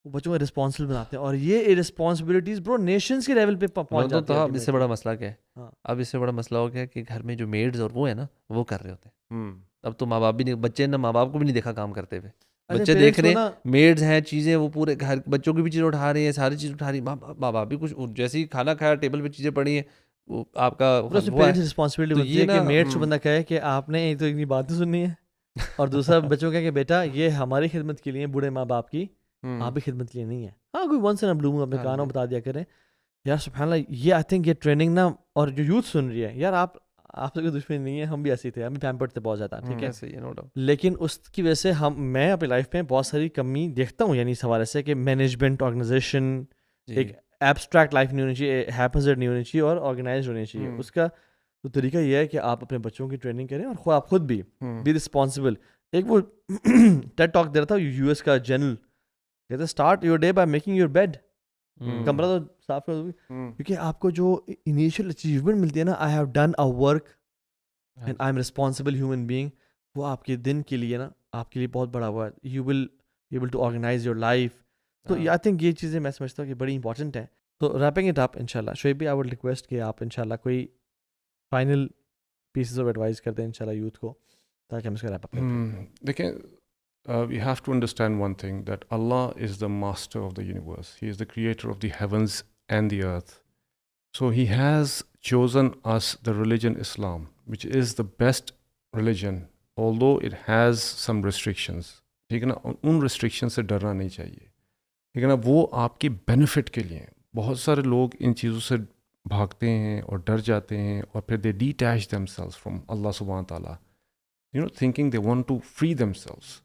وہ بچوں کو رسپانسبل بناتے ہیں, اور یہ رسپانسبلٹیز برو نیشنز کے لیول پہ پہنچ جاتی ہے. اب اس سے بڑا مسئلہ کیا ہے, اب اس سے بڑا مسئلہ ہو گیا کہ گھر میں جو میڈز اور وہ ہے نا وہ کر رہے ہوتے ہیں. اب تو ماں باپ بھی نہیں, بچے نے ماں باپ کو بھی نہیں دیکھا کام کرتے ہوئے. بچے دیکھ رہے ہیں میڈز ہیں, چیزیں وہ پورے گھر بچوں کی بھی چیزیں اٹھا رہی ہیں, ساری چیز اٹھا رہی ہیں. ماں باپ بھی کچھ جیسے ہی کھانا کھایا ٹیبل پہ چیزیں پڑی ہیں, وہ آپ کا پیرنٹس رسپانسبلٹی بنتی ہے کہ میڈ سے بندہ کہے کہ آپ نے ایک تو اتنی باتیں سننی ہے, اور دوسرا بچوں کا کہ بیٹا یہ ہماری خدمت کے لیے, بوڑھے ماں باپ کی آپ کی خدمت کے لیے نہیں ہے. ہاں کوئی ونس ان اے بلو مون اپنے کانوں بتا دیا کریں. یار سبحان اللہ, یہ آئی تھنک یہ ٹریننگ نا, اور جو یوتھ سن رہی ہے, یار آپ سے کوئی دشمنی نہیں ہے, ہم بھی ایسے ہی تھے, ہم بھی پیمپرڈ تھے بہت زیادہ, ٹھیک ہے, لیکن اس کی وجہ سے میں اپنی لائف میں بہت ساری کمی دیکھتا ہوں, یعنی اس حوالے سے کہ مینجمنٹ, آرگنائزیشن, ایک ایبسٹریکٹ لائف نہیں ہونی چاہیے, ہیپزرڈ نہیں ہونی چاہیے, اور آرگنائزڈ ہونی چاہیے. اس کا تو طریقہ یہ ہے کہ آپ اپنے بچوں کی ٹریننگ کریں, اور آپ خود بھی رسپانسبل. ایک وہ ٹیڈ ٹاک دے رہا تھا یو ایس کا جنرل, کہتے start your day by making your bed. کمرہ تو صاف کر دو, کیونکہ آپ کو جو انیشیل اچیومنٹ ملتی ہے نا, I have done a work and I am responsible human being, وہ آپ کے دن کے لیے نا آپ کے لیے بہت بڑا ہوا ہے. You will able to organise your life. تو آئی تھنک یہ چیزیں میں سمجھتا ہوں کہ بڑی امپورٹنٹ ہیں. تو ریپنگ اٹ اپ ان شاء اللہ, شعیب بھی آئی وڈ ریکویسٹ کہ آپ ان شاء اللہ کوئی فائنل پیسز آف ایڈوائز کر دیں ان شاء اللہ یوتھ کو, تاکہ ہم اس کا ریپ اپ کریں. دیکھیں, we have to understand one thing, that Allah is the master of the universe. He is the creator of the heavens and the earth. So he has chosen us the religion Islam, which is the best religion, although it has some restrictions. ٹھیک ہے نا, ان restriction سے ڈرنا نہیں چاہیے, ٹھیک ہے نا, وہ آپ کے بینیفٹ کے لیے. بہت سارے لوگ ان چیزوں سے بھاگتے ہیں اور ڈر جاتے ہیں, اور پھر دے ڈیٹیچ دیم سیلوز فرام اللہ سبحانہ تعالیٰ, thinking they want to free themselves,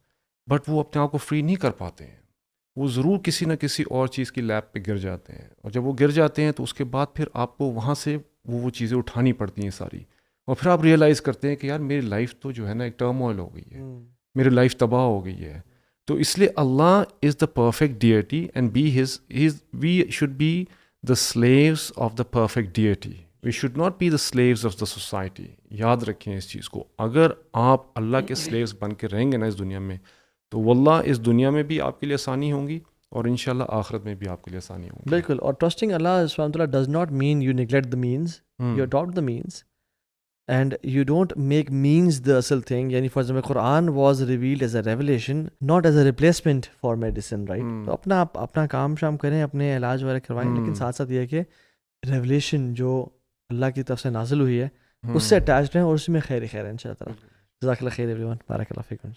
but وہ اپنے آپ کو فری نہیں کر پاتے ہیں. وہ ضرور کسی نہ کسی اور چیز کی لیب پہ گر جاتے ہیں, اور جب وہ گر جاتے ہیں تو اس کے بعد پھر آپ کو وہاں سے وہ چیزیں اٹھانی پڑتی ہیں ساری, اور پھر آپ ریئلائز کرتے ہیں کہ یار میری لائف تو جو ہے نا ایک ٹرموائل ہو گئی ہے, میری لائف تباہ ہو گئی ہے. تو اس لیے Allah is the perfect deity, and we should be the slaves of the perfect deity. We should not be the slaves of the society. یاد رکھیں اس چیز کو. اگر آپ اللہ کے سلیوز بن کے رہیں گے نا اس دنیا میں, تو واللہ اس دنیا میں بھی آپ کے لیے آسانی ہوں گی, اور انشاءاللہ آخرت میں بھی آپ کے لیے آسانی ہوگی. بالکل. اور ٹرسٹنگ اللہ سبحانہ وتعالیٰ does not mean you neglect the means, you adapt the means and you don't make means the اصل تھنگ. یعنی for example Quran was revealed as a revelation, not as a replacement for medicine, right. تو اپنا کام شام کریں, اپنے علاج وغیرہ کروائیں, لیکن ساتھ ساتھ یہ ہے کہ ریولیشن جو اللہ کی طرف سے نازل ہوئی ہے اس سے اٹیچڈ ہیں, اور اس میں خیر خیر ہے ان شاء اللہ تعالیٰ. جزاک اللہ خیر ایوری ون, بارک اللہ فیکم.